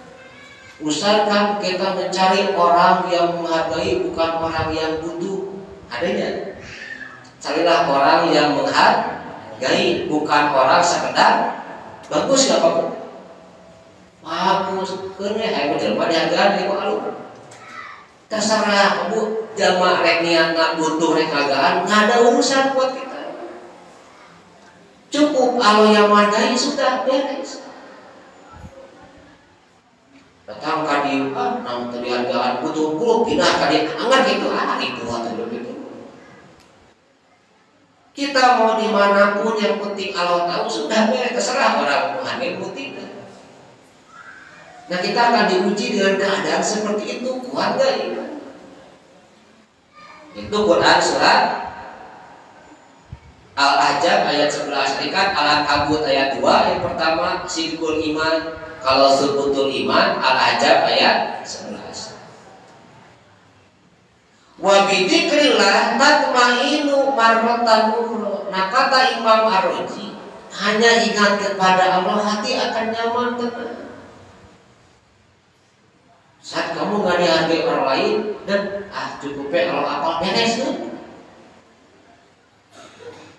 Usahakan kita mencari orang yang menghargai, bukan orang yang butuh. Adanya, carilah orang yang menghargai, bukan orang sekedar bagus gak apa-apa. Bagus, kene ayo jelema dihargaan di malu. Terserah Bu, jamaah rek niatna butuh rek kagaan, enggak ada urusan buat kita. Cukup Allah yang menghargai sudah beres. Datang kadi nang tadi hargaan butuh puluh pindah kadi anggar gitu itu atau gitu. Kita mau dimanapun yang penting Allah tahu sudah beres, terserah orang menghargai tidak. Nah kita akan diuji dengan keadaan seperti itu, kuat gak iman? Itu Quran surat Al-Ahzab ayat 11, ikan Al-Ankabut ayat 2, yang pertama sidqul iman. Kalau subutul iman, Al-Ahzab ayat 11. Wa bidzikrillah tatmainu marratan ukhra. Nah kata Imam Ar-Razi, hanya ingat kepada Allah hati akan nyaman tenang. Saat kamu nggak dihargai orang lain dan cukupnya kalau apa beres tuh.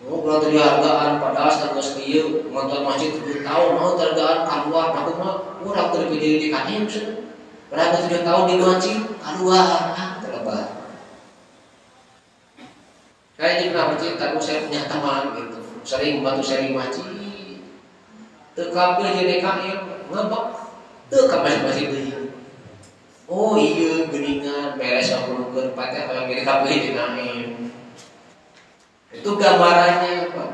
Kalau terhargaan padahal status dia nonton masjid 7 tahun, mau terhargaan keluar, aku mah kurang terpilih di kain sih. Berapa 7 tahun di masjid keluar, terlepas. Kayak di masjid, tapi saya punya teman gitu, sering bantu sharing masjid. Terkabel jadi kain, ngabak, terkabel masjid dia. Oh iya, geningan, beres aku ke tempatnya kalau jadi kabel di kain. Itu gambarannya Pak.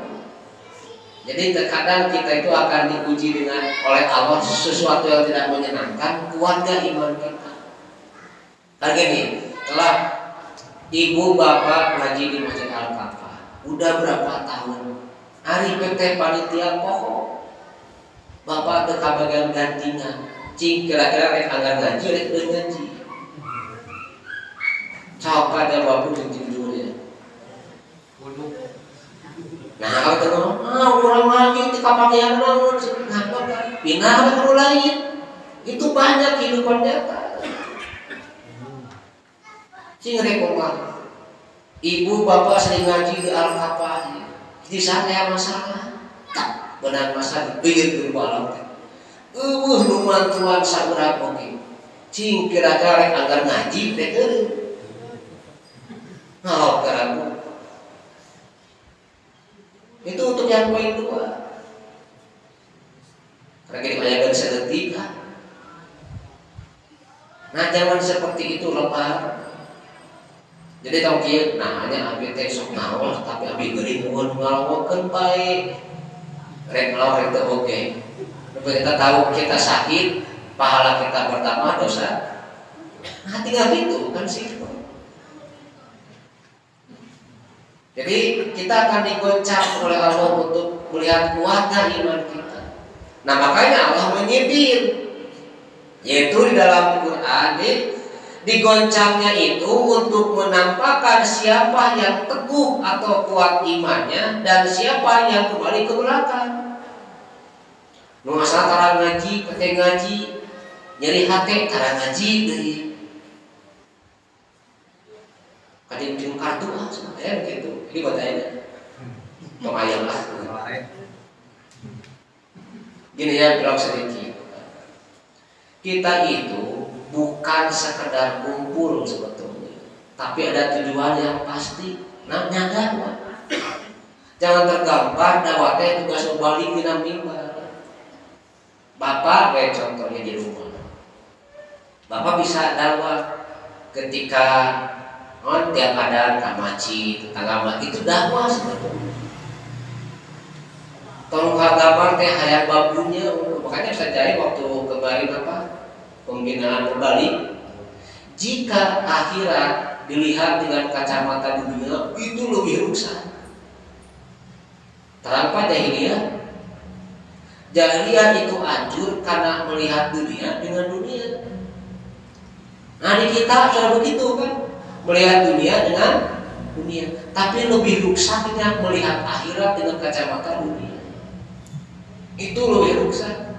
Jadi terkadang kita itu akan diuji dengan oleh Allah sesuatu yang tidak menyenangkan, kuat gak iman kita. Kayak gini, telah ibu bapak ngaji di Masjid Al-Kafah, udah berapa tahun? Hari PT panitia pokok, bapak teka bagian gantingan. Cing kira-kira rek anggar ngaji, rek ngaji. Coba ada bapak jujur. Nah kalau terus, orang lagi teka pakaian namun ngapa kan? Pindah ke orang lain. Itu banyak kehidupan nyata. Cing rek ngomong, ibu bapak sering ngaji di Al-Kafah. Di sana yang masalah, tak benar masalah dipikir berbalap. Numan tuan saurap oke. Cing kira-kira rek anggar ngaji teh eueuh. Nah, karabu. Itu untuk yang poin 2. Karena kita banyak sedetik kan. Nah, jangan seperti itu lebar. Jadi tahu kieu, nah hanya abi teh sok naon tapi abi geuning nuhun ngalawokeun bae. rek melawar itu oke. Kita tahu kita sakit, pahala kita bertambah, dosa. Nah, tinggal gitu kan sih. Jadi kita akan digoncang oleh Allah untuk melihat kuatnya iman kita. Nah makanya Allah menyindir, yaitu di dalam Quran digoncangnya itu untuk menampakkan siapa yang teguh atau kuat imannya dan siapa yang kembali ke belakang. Nuasa tara ngaji, kete ngaji, nyeri hati tara ngaji dari kadang-kadang kartu sebenarnya begitu. Ini batanya, tong ayam lah. Gini ya, bilang sedikit. Kita itu bukan sekedar kumpul sebetulnya, tapi ada tujuan yang pasti. Namanya dakwah. Jangan tergambar dakwahnya tugas balik di mimbar. Bapak, kayak contohnya di rumah. Bapak bisa dakwah ketika tiap ada kamaci, tetangga itu dakwah sebetulnya. Tolong gambar teh hayat babunya, makanya saya cari waktu kemarin pembinaan berbalik. Jika akhirat dilihat dengan kacamata dunia, itu lebih rusak. Terangkat jahiliyah. Jahiliyah itu hancur karena melihat dunia dengan dunia. Nah di kita sudah begitu kan, melihat dunia dengan dunia. Tapi lebih rusaknya melihat akhirat dengan kacamata dunia. Itu lebih rusak.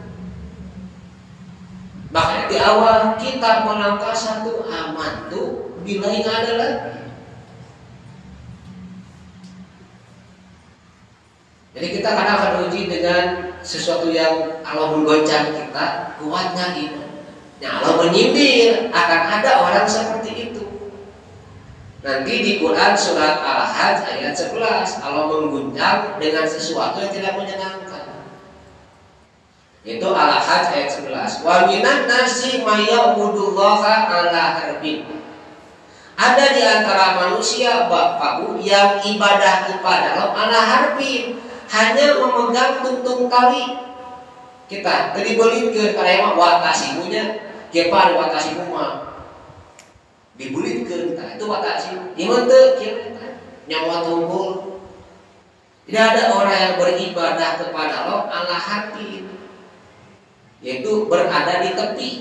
Makanya di awal kita melangkah satu aman tuh bila nggak ada lagi. Jadi kita kadang akan uji dengan sesuatu yang Allah menggoncang kita, kuatnya iman. Nah, Allah menyindir akan ada orang seperti itu. Nanti di Quran surat Al-Hajj ayat 11 Allah mengguncang dengan sesuatu yang tidak menyenangkan. Itu Al-Hajj ayat 11. Wa minan nasi may ya'budullaha ala harbin. Ada di antara manusia Bapakku yang ibadah kepada Allah ala harbin, hanya memegang tuntung tali. Kita tadi belitkeun karena watasimunya, kepa watasimu mah dibulitkeun tah itu watasi. Iman teu kieu nyawa tunggul. Tidak ada orang yang beribadah kepada Allah ala harbin, yaitu berada di tepi.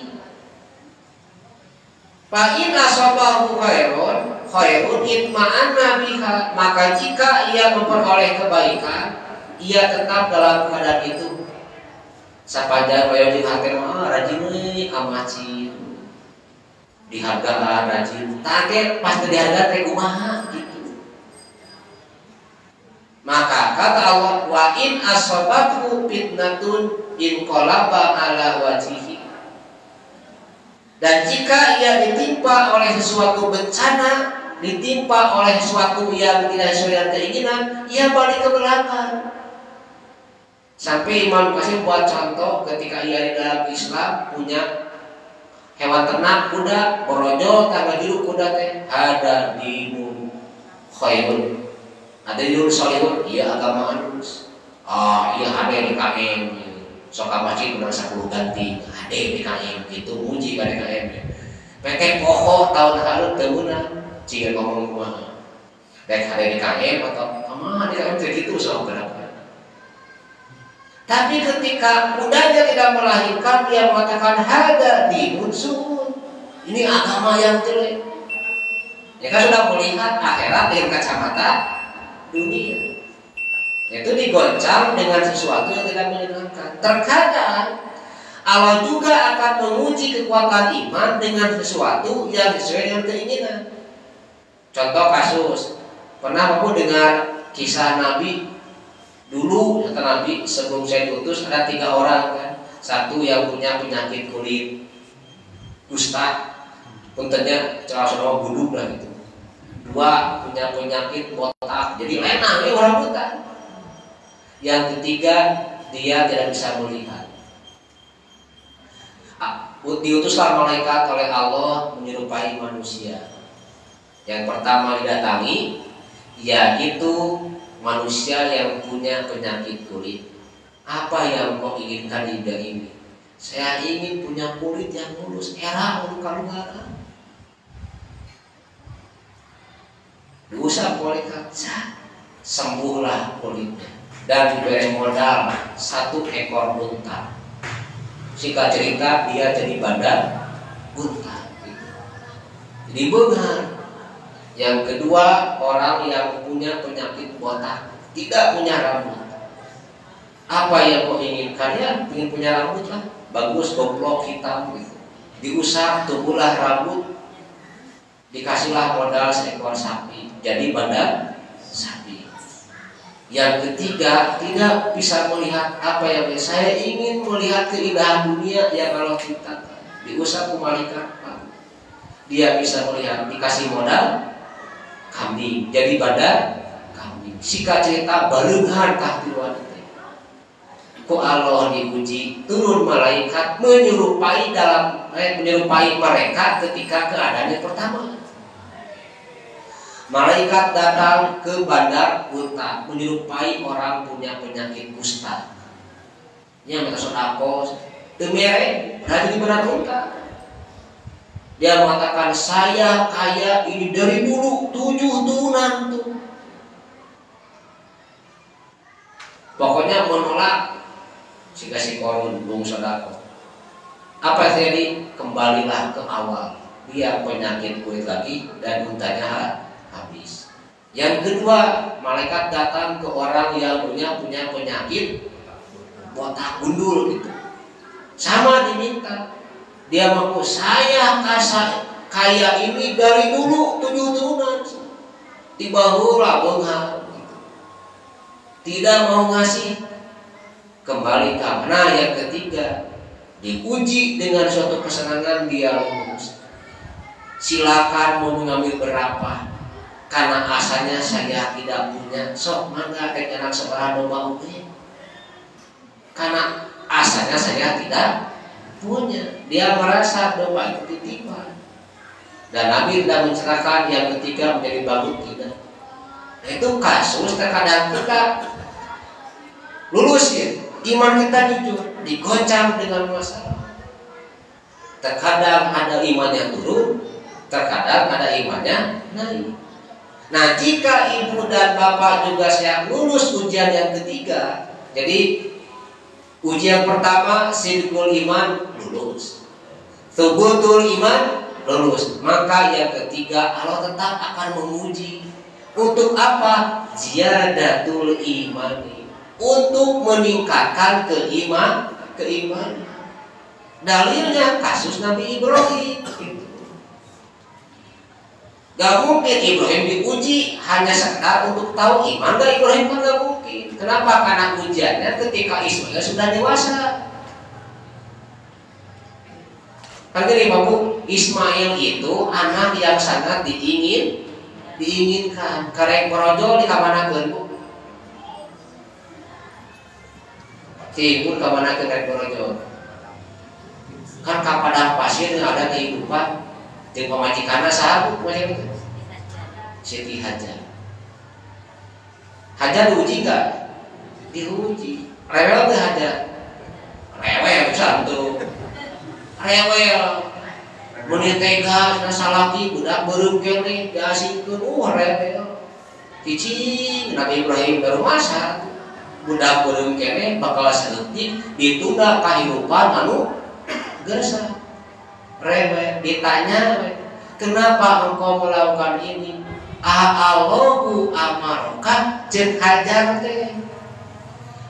Fa in asabahu khairun itma'anna biha, maka jika ia memperoleh kebaikan, ia tetap dalam keadaan itu. Sapaja kaya jeung hate mah rajin euy amaci. Dihargaan rajin. Take pas dihargaan teh kumaha gitu. Maka kata Allah, wa in asabathu fitnatun inqalaba ala wajhihi. Dan jika ia ditimpa oleh sesuatu bencana, ditimpa oleh sesuatu yang tidak sesuai dengan keinginan, ia balik ke belakang. Sampai Imam Qasim buat contoh ketika ia di dalam Islam punya hewan ternak kuda, borojo tangga biru kuda teh ada dinun khairun, ada dinun solihun, iya agama anus. Iya ada di KM, sok masjid udah 10 ganti, ada di KM gitu, muji ka KM. Peke poho tahun lalu temunan, cing ngomong kumaha. Dek ada di KM atau kumaha di KM gitu sok berapa. Tapi ketika kudanya tidak melahirkan, dia mengatakan hada dinun suun, ini agama yang jelek. Ya kan sudah melihat akhirat dengan kacamata dunia. Itu digoncang dengan sesuatu yang tidak menyenangkan. Terkadang Allah juga akan menguji kekuatan iman dengan sesuatu yang sesuai dengan keinginan. Contoh kasus, pernah aku dengar kisah Nabi dulu, kata Nabi sebelum saya diutus ada 3 orang kan. Satu yang punya penyakit kulit kusta, puntennya celah-celah buduk lah gitu. 2 punya penyakit botak, jadi lenang orang buta. Yang ketiga dia tidak bisa melihat. Diutuslah malaikat oleh Allah menyerupai manusia. Yang pertama didatangi yaitu manusia yang punya penyakit kulit. Apa yang kau inginkan di dunia ini? Saya ingin punya kulit yang mulus, era luka-luka. Diusap malaikat, sembuhlah kulitnya dan diberi modal 1 ekor unta. Singkat cerita dia jadi bandar unta. Jadi benar. Yang kedua, orang yang punya penyakit botak, tidak punya rambut. Apa yang kau inginkan? Ya, ingin punya rambut lah, bagus, goblok, hitam gitu. Diusap, tumbuhlah rambut, dikasihlah modal 1 ekor sapi, jadi bandar sapi. Yang ketiga, tidak bisa melihat apa yang saya ingin melihat keindahan dunia yang Allah ciptakan. Diusap malaikat, dia bisa melihat, dikasih modal kambing, jadi bandar kambing. Singkat cerita, barengan tahtiwan. Ku Allah diuji, turun malaikat menyerupai mereka ketika keadaan yang pertama. Malaikat datang ke bandar unta menyerupai orang punya penyakit kusta. Yang mereka sodako temere berada di bandar unta. Dia mengatakan, saya kaya ini dari dulu 7 turunan tuh. Pokoknya menolak si korun bung sodako. Apa yang terjadi? Kembalilah ke awal. Dia penyakit kulit lagi dan untanya habis. Yang kedua, malaikat datang ke orang yang punya penyakit botak gundul gitu. Sama diminta. Dia mengaku, saya kaya ini dari dulu 7 turunan. Tiba-tiba benghar. Tidak mau ngasih. Kembali ke mana? Yang ketiga, diuji dengan suatu kesenangan, dia lulus. Silakan mau mengambil berapa. Karena asalnya saya tidak punya, sok mangga kayak anak sebelah domba uge. Karena asalnya saya tidak punya, dia merasa domba itu titipan. Dan Nabi tidak mencerahkan yang ketiga menjadi bagut tidak. Nah, itu kasus terkadang kita lulus ya, iman kita jujur, digoncang dengan masalah. Terkadang ada iman yang turun, terkadang ada imannya naik. Nah, jika ibu dan bapak juga siap lulus ujian yang ketiga, jadi ujian pertama sidqul iman lulus, thubutul iman lulus, maka yang ketiga Allah tetap akan menguji. Untuk apa? Ziyadatul imani, untuk meningkatkan keimanan. Dalilnya kasus Nabi Ibrahim. Gak mungkin Ibrahim diuji hanya sekedar untuk tahu iman gak Ibrahim, kan gak mungkin. Kenapa? Karena ujiannya ketika Ismail sudah dewasa. Kan gini Bapak, Ismail itu anak yang sangat diinginkan. Karek borojol di kamanakeun Bu. Cibur kamanakeun karek borojol. Kan kapadang pasir yang ada kehidupan. Jeung pamajikanna saha Bu macam itu? Siti Hajar. Hajar diuji enggak? Diuji. Rewel teh Hajar. Rewel pisan tuh. Rewel. Mun tega salaki budak beureum keneh diasingkeun rewel. Cicing Nabi Ibrahim baru masa budak beureum keneh bakal saeutik ditunda kahirupan anu gersah. Rewel. Ditanya, kenapa engkau melakukan ini? Allahu amaroka jeung Hajar teh.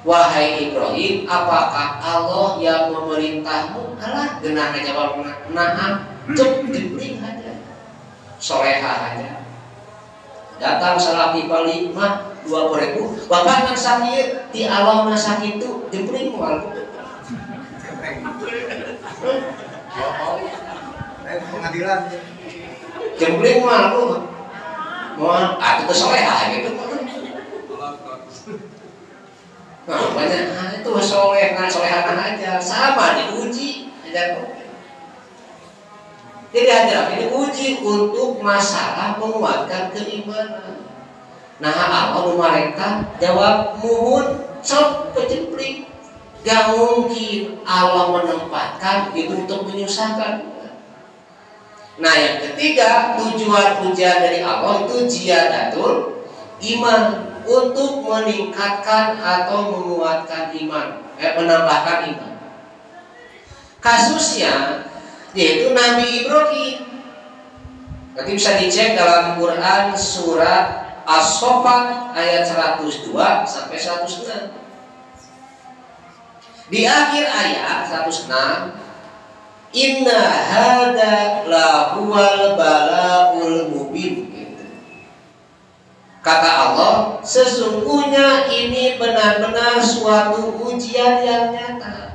Wahai Ibrahim, apakah Allah yang memerintahmu? Alah, geunah ngajawab na'am. Cep geuning Hajar. Soleha Hajar. Datang salaki balik mah 20.000. Bapak ngan sakit ti Allah na sakitu jempring moal. Pengadilan jempling mah lu mohon atuh teh solehah gitu. Nah, banyak itu solehah aja sama diuji aja. Jadi aja ini uji untuk masalah menguatkan keimanan. Nah Allah mereka jawab muhun sok kejempling Gak mungkin Allah menempatkan itu untuk menyusahkan. Nah, yang ketiga, tujuan ujian dari Allah itu ziyadatul iman, untuk meningkatkan atau menguatkan iman, menambahkan iman. Kasusnya yaitu Nabi Ibrahim. Nanti bisa dicek dalam Quran surat As-Saffat ayat 102 sampai 106. Di akhir ayat 106, inna hada lahuwal balaul mubin. Kata Allah, sesungguhnya ini benar-benar suatu ujian yang nyata.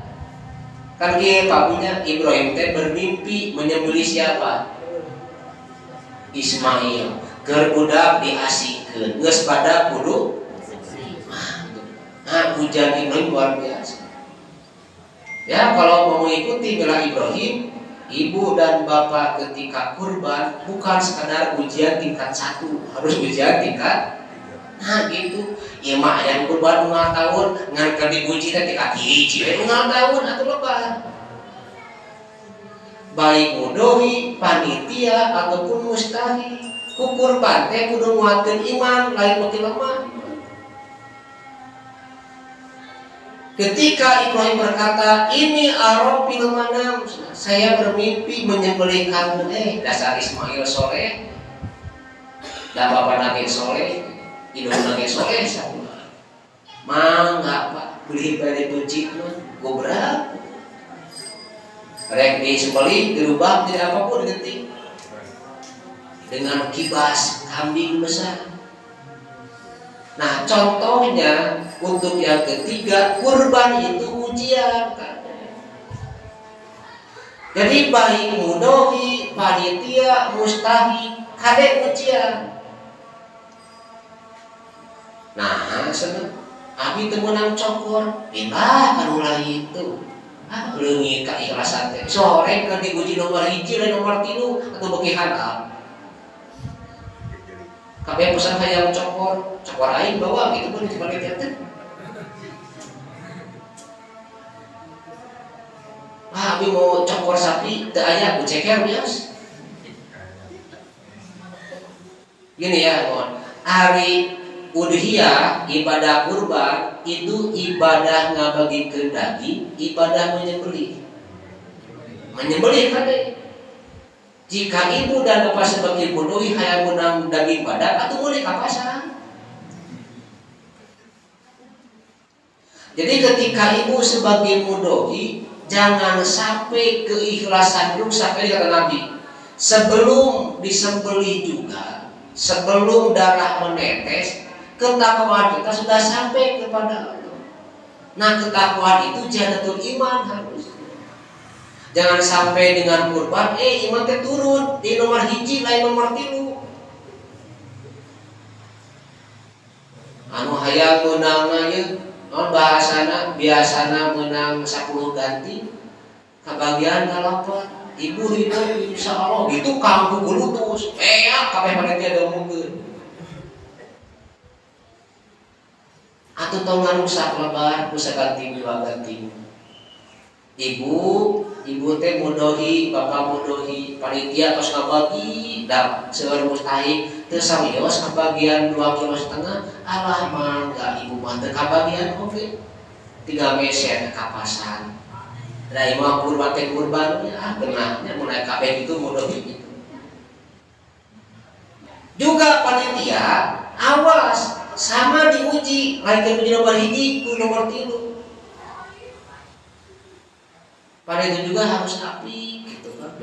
Kan papunya Ibrahim teh bermimpi menyembelih siapa? Ismail. Keur budak diasikeun, geus pada kudu. Nah, ujian Ibrahim luar biasa. Ya, kalau mau mengikuti bela Ibrahim, ibu dan bapak ketika kurban bukan sekadar ujian tingkat 1, harus ujian tingkat. Nah gitu. Ya mak yang kurban 5 tahun ngan diuji teh tingkat 1 5 tahun atau lebar. Baik mudohi, panitia ataupun mustahil, kurban teh kudu nguatkeun iman, lain beuki lemah. Ketika Ibrahim berkata, ini Arabil manam, saya bermimpi menyembelih kamu. Dasar Ismail soleh, dan bapak Nabi soleh, hidung Nabi soleh sama. Mangga pak, beli beli bucik mah, gobrak. Rek disembelih, dirubah tidak apapun detik. Dengan kibas kambing besar. Nah, contohnya untuk yang ketiga, kurban itu ujian. Jadi baik mudohi, panitia, mustahik, kadek ujian. Nah, abi temenang cokor, pindah anu lain itu. Leungit ka ikhlasan teh. Sore keur diuji nomor 1 dan nomor 3 atau beuki handap. Kabeh pesan hayang cokor aing bawa gitu pun dibagi teh. Abi mau cokor sapi teu aya ku ceker bias. Gini ya, mohon. Hari udhiyah, ibadah kurban itu ibadah ngabagikeun daging, ibadah menyembelih. Menyembelih kade. Jika ibu dan bapak sebagai mudohi hayang menang daging badak atau boleh ka pasar. Jadi ketika ibu sebagai mudohi, jangan sampai keikhlasan dulu sampai kata Nabi. Sebelum disembelih juga, sebelum darah menetes, ketakwaan kita sudah sampai kepada Allah. Nah, ketakwaan itu jadatul iman harus. Jangan sampai dengan kurban, iman teh turun di nomor 1 lain nomor 3. Anu hayang meunangna ye, bahasana biasana menang 10 ganti, kabagian kalapat. Ibu itu insya Allah itu kangku gulutus, kabeh panitia diomongkeun. Atau tong ngarusak lebar, bisa ganti 2 ganti. Ibu teh mudohi, bapak mudohi, panitia tos ngabagi, dan seueur mustahik teu samios kabagian 2,5 kg. Alah mangga ibu mah teu kabagian oge. 3 meser kapasan. Da imah kurban teh kurban beunahnya mun aya kabeh itu mudohi gitu. Juga panitia awas sama diuji, lain ke nomor 1 ku nomor 3. Pada itu juga harus api gitu kan.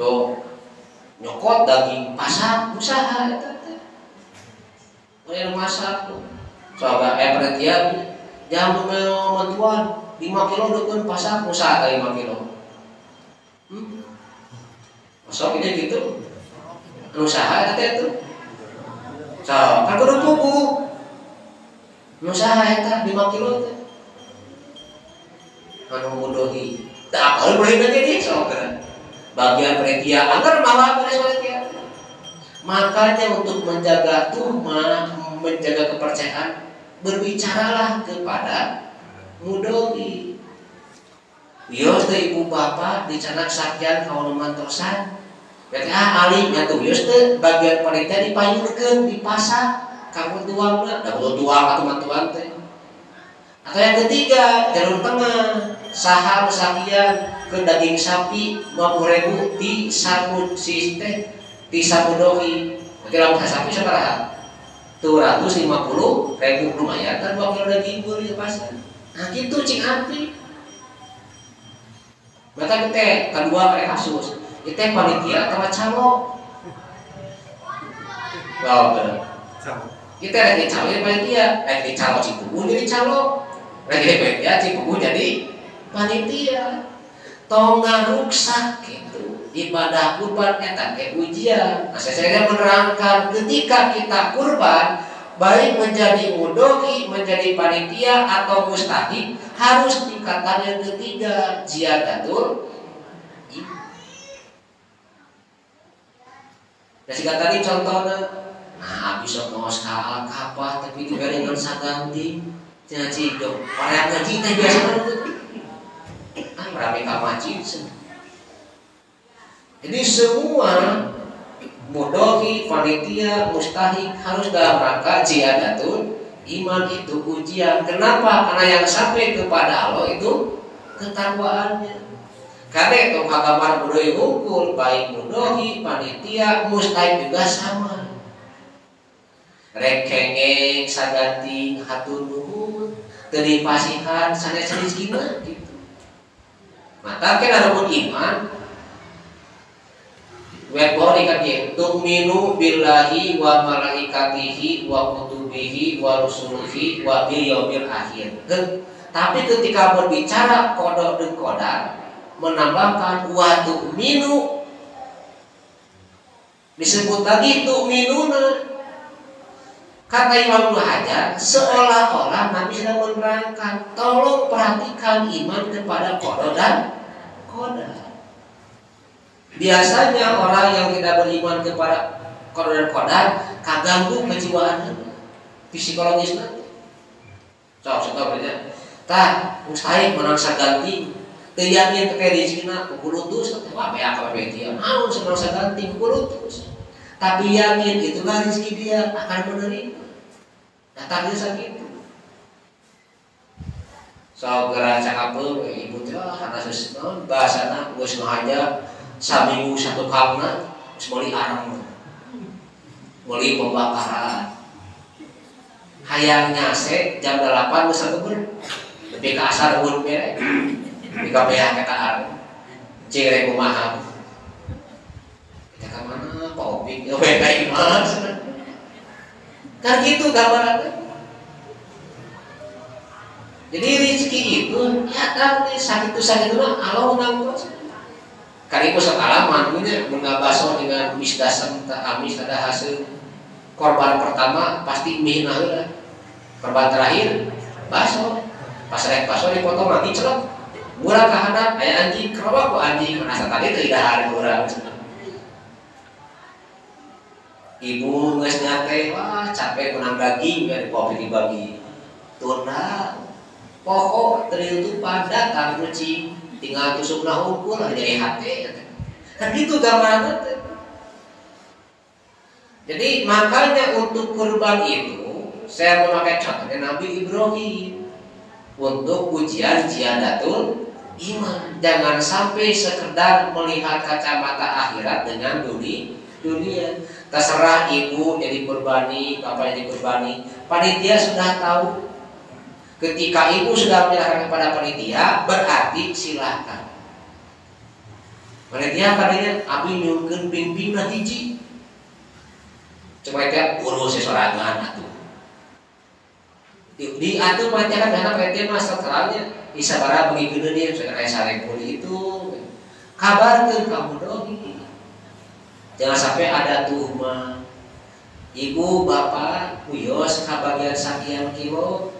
Nyokot daging pasak usaha eta teh. Mulai masak tuh. Coba panitia jam mentuan 5 kilo deukeun pasak usaha 5 kilo. Masuk ini gitu. Usaha eta teh tuh. So, kan kudu tuku. Usaha eta 5 kilo teh. Anu mudohi. Tak apa boleh menjadi soalnya bagian panitia agar malah beres panitia. Makanya untuk menjaga tuhmah, menjaga kepercayaan, berbicaralah kepada mudohi. Wios teh ibu bapak dicanak sakian kaula mantosan. Berarti alim nya tuh wios teh bagian panitia dipayunkeun dipasang kamu tuangna, da tuang atau mantuan teh. Atau yang ketiga, jalur tengah, saham sakian ke daging sapi 50.000 di sabun sistem di sabudohi. Kira lamun sapi sabaraha? 250.000 lumayan kan 2 kilo daging beureum di pasar. Nah gitu cing api. Maka kita kedua mereka kasus. Kita panitia atau calo. Wow, benar. Kita lagi calo jadi panitia, lagi calo cipugu jadi calo, lagi panitia cipugu jadi panitia. Tonga ruksak gitu. Ibadah kurban eta ke ujian. Nah, saya menerangkan ketika kita kurban, baik menjadi mudhohi, menjadi panitia atau mustahik, harus tingkatan yang ketiga, ziyadatul iman. Nah, jika tadi contohnya, nah bisa ngos kaal kapah tapi diberi dengan saganti, cenah cigo, orang ngaji teh biasa tuh. Rame kamacin. Jadi semua mudhohi, panitia, mustahik harus dalam rangka ziyadatul iman itu ujian. Kenapa? Karena yang sampai kepada Allah itu ketakwaannya. Karena itu agama budaya hukum baik mudhohi, panitia, mustahik juga sama. Rek kengeng saganti hatur nuhun teu dipasihan sanes rezekina gitu. Maka kena rukun iman webori kaki tu'minu billahi wa malaikatihi wa kutubihi wa rusulihi wa bil yaumil akhir. Tapi ketika berbicara qada dan qadar menambahkan wa tu'minu disebut lagi tu'minuna. Kata Imam Ibnu Hajar seolah-olah Nabi sedang menerangkan tolong perhatikan iman kepada qada dan qadar. Biasanya orang yang tidak beriman kepada qada dan qadar kaganggu kejiwaannya, psikologisnya. Contoh saja, tah mustahik menang saganti, teu yakin teh rezekina kukulutus, wah beak ka dia, naon senang saganti kukulutus. Tapi yakin itulah rezeki dia akan menerima. Datangnya sakit. So gerak cakapeun ibu teh kana seseunaon bahasana geus ngahaja saminggu satu kauna geus meuli areng. Meuli pembakaran. Hayang nyase jam 8 geus sakebeun. Lebih ka asar eun bere. Di kabeh eta areng. Cire kumaha. Kita ka mana? Pak Opik we ka iman. Kan gitu gambarannya. Jadi rezeki itu nyata nih sakit mah Allah ngangkos. Kali ku sakalaman punya mengabaso dengan misdasem ta amis ada hasil korban pertama pasti mihna heula. Korban terakhir baso. Pas rek baso dipotong nanti celok. Murah ka hadap aya anjing kerobak ku anjing asa tadi teu dahar urang. Ibu geus nyate wah capek menang daging dari kopi dibagi. Tunda pokok teu itu pada kang kucing tinggal tusukna hukul jadi hate. Kan gitu gambaranna. Jadi makanya untuk kurban itu saya memakai contohnya Nabi Ibrahim untuk ujian ziyadatul iman. Jangan sampai sekedar melihat kacamata akhirat dengan dunia. Terserah ibu jadi kurbani, bapak jadi kurbani. Panitia sudah tahu. Ketika ibu sudah menyerahkan kepada panitia, berarti silakan. Panitia tadinya abi nyungkeun pingpingna hiji. Cuma itu urus sesorangan atuh. Di atuh panitia kan dana panitia mah setelahnya isabara begikeun dia saudara sarepun itu. Kabarkeun ka mudhohi. Jangan sampai ada tuhma ibu bapak kuyos kabagian sakian kilo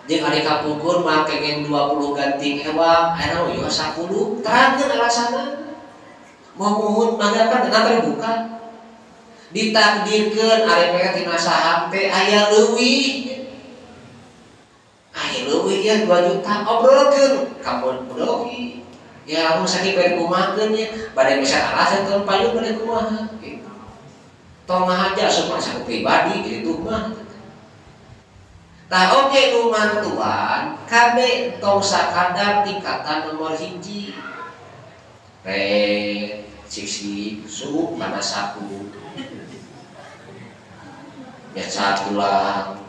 jeung ari kapungkur mah kengeng 20 ganting ewang aya uyos 10 terangkeun alasanna mau muhun mangga kan terbuka ditakdirkeun ari mereka tina saham teh aya leuwih leuwih ya 2 juta obrolkeun kamu bodohi. Ya aku sakit bari kumahakeun ya. Bade bisa alasan tuh payung bade kumaha gitu. Tong aja asup masa pribadi gitu mah. Tah oke lumantuan kade tong sakadar tingkatan nomor 1. Siksi suku mana saku. Biasa tulang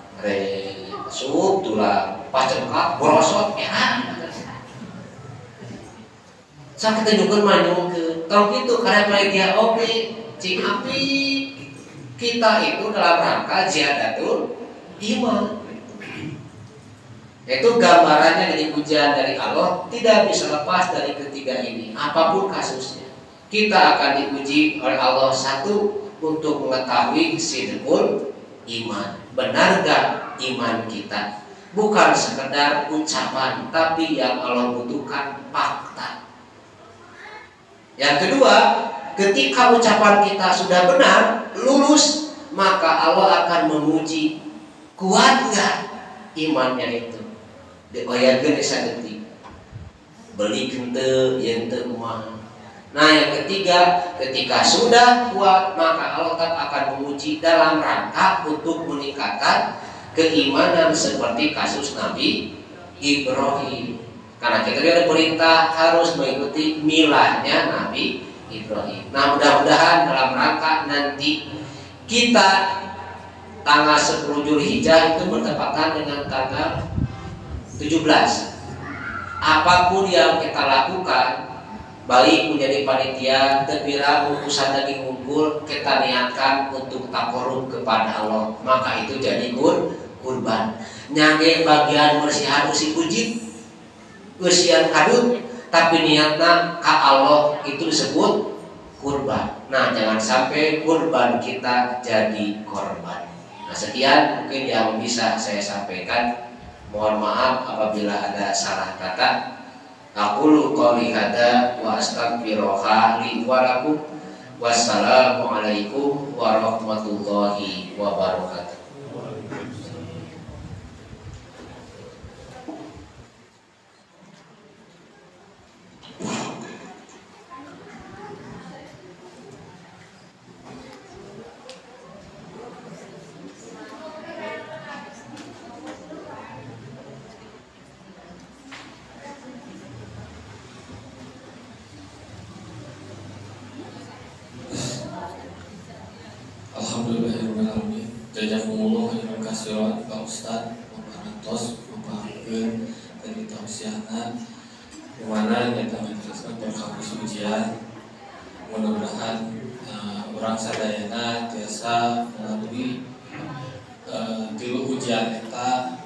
sup tulang pacengkak borosot ya. Sok kita nyukur manyungkeun. Tong kitu karena panitia oke cing api kita itu dalam rangka ziyadatul iman. Itu gambarannya dari ujian dari Allah tidak bisa lepas dari ketiga ini. Apapun kasusnya, kita akan diuji oleh Allah satu untuk mengetahui sidqul iman. Benar gak iman kita? Bukan sekedar ucapan, tapi yang Allah butuhkan fakta. Yang kedua, ketika ucapan kita sudah benar, lurus, maka Allah akan menguji kuat gak imannya itu. Dibayarkan esa detik beli kente yang terumah. Nah yang ketiga, ketika sudah kuat maka Allah akan menguji dalam rangka untuk meningkatkan keimanan seperti kasus Nabi Ibrahim. Karena kita ada perintah harus mengikuti milahnya Nabi Ibrahim. Nah mudah-mudahan dalam rangka nanti kita tanggal 10 Zulhijjah itu bertepatan dengan tanggal 17. Apapun yang kita lakukan, baik menjadi panitia, tepira, urusan daging unggul, kita niatkan untuk takorub kepada Allah, maka itu jadi kurban. Nyage bagian bersihan usi ujit, usian kadut, tapi niatna ka Allah itu disebut kurban. Nah, jangan sampai kurban kita jadi korban. Nah, sekian mungkin yang bisa saya sampaikan. Mohon maaf apabila ada salah kata. Aqulu qouli hadza wa astaghfirullaha li wa lakum. Wassalamualaikum warahmatullahi wabarakatuh. Alhamdulillahirrahmanirrahim. Jazakumullah khairan katsiran Pak Ustaz, Bapak Rantos, Bapak Hakeun dari tausiahna dimana kita menjelaskan berkapus ujian. Mudah-mudahan orang sadayana tiasa melalui tilu ujian eta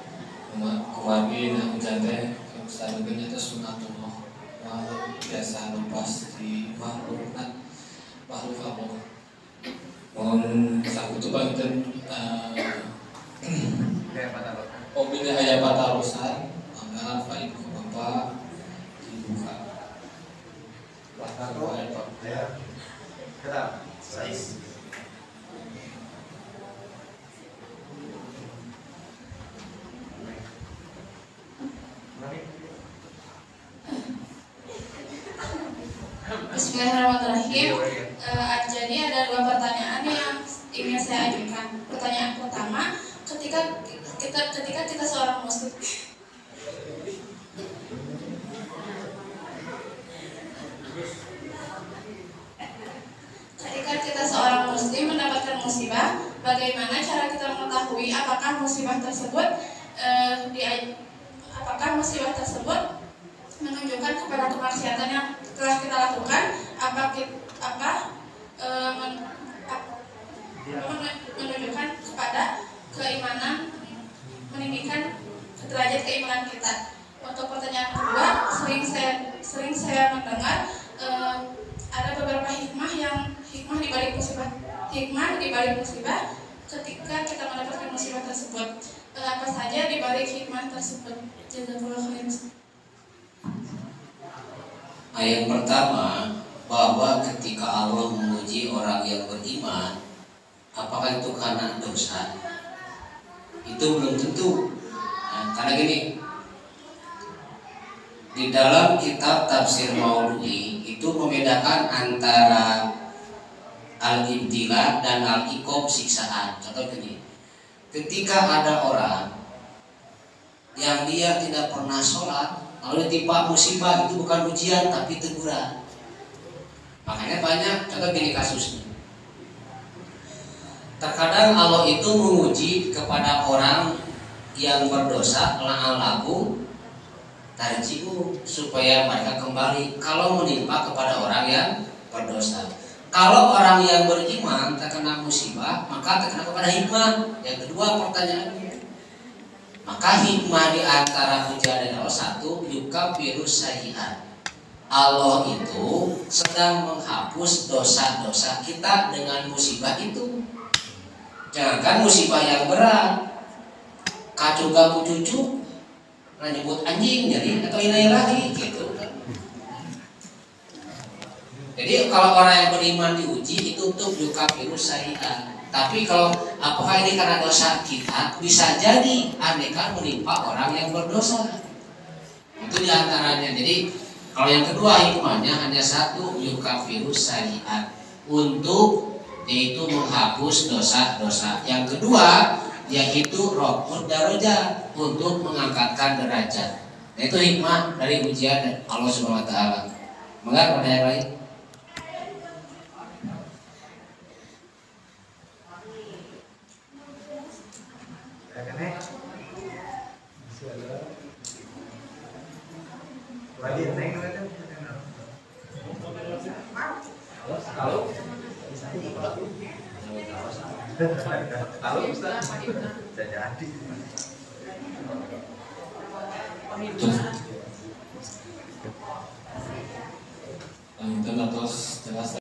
kemarin ujian teh Ustaz begini teh sunatullah biasa lepas di makhluk Allah. Mohon sakutuban kita opini aya patarosan mangga Pak Ibu Bapak dibuka. Ya. Kita sais. Bismillahirrahmanirrahim. Jadi ada 2 pertanyaan yang ingin saya ajukan. Pertanyaan pertama, ketika kita seorang muslim, mendapatkan musibah, bagaimana cara kita mengetahui apakah musibah tersebut menunjukkan kepada kemaksiatan yang telah kita lakukan, menunjukkan kepada keimanan, meninggikan derajat keimanan kita. Untuk pertanyaan kedua, sering saya mendengar ada beberapa hikmah di balik musibah ketika kita mendapatkan musibah tersebut. Apa saja di balik hikmah tersebut? Jazakallahu khairan. Ayat pertama, bahwa ketika Allah menguji orang yang beriman, apakah itu karena dosa? Itu belum tentu. Karena gini, dalam kitab tafsir Maududi itu membedakan antara al-ibtila dan al-iqab, siksaan. Contoh gini, ketika ada orang yang dia tidak pernah sholat lalu ditimpa musibah, itu bukan ujian tapi teguran. Makanya banyak, contoh gini kasusnya, terkadang Allah itu menguji kepada orang yang berdosa la'allahu tarji'u, supaya mereka kembali kalau menimpa kepada orang yang berdosa. Kalau orang yang beriman terkena musibah, maka terkena kepada hikmah. Yang kedua pertanyaannya, maka hikmah di antara ujian dari Allah, satu, yukaffiru sayyi'at. Allah itu sedang menghapus dosa-dosa kita dengan musibah itu. Jangankan musibah yang berat, kacau gamu cucu, nyebut anjing jadi atau ilahi gitu. Jadi kalau orang yang beriman diuji itu untuk yukaffiru sayyi'at. Tapi kalau apakah ini karena dosa kita, bisa jadi andekan menimpa orang yang berdosa. Itu diantaranya. Jadi kalau yang kedua hikmahnya hanya satu, yukaffiru sayyi'at, untuk yaitu menghapus dosa-dosa. Yang kedua yaitu raf'ud darajat, untuk mengangkatkan derajat. Nah, itu hikmah dari ujian Allah Subhanahu wa taala. Mengapa ada yang lain? Kalau bisa jadi. Lanjutkan atas jelas.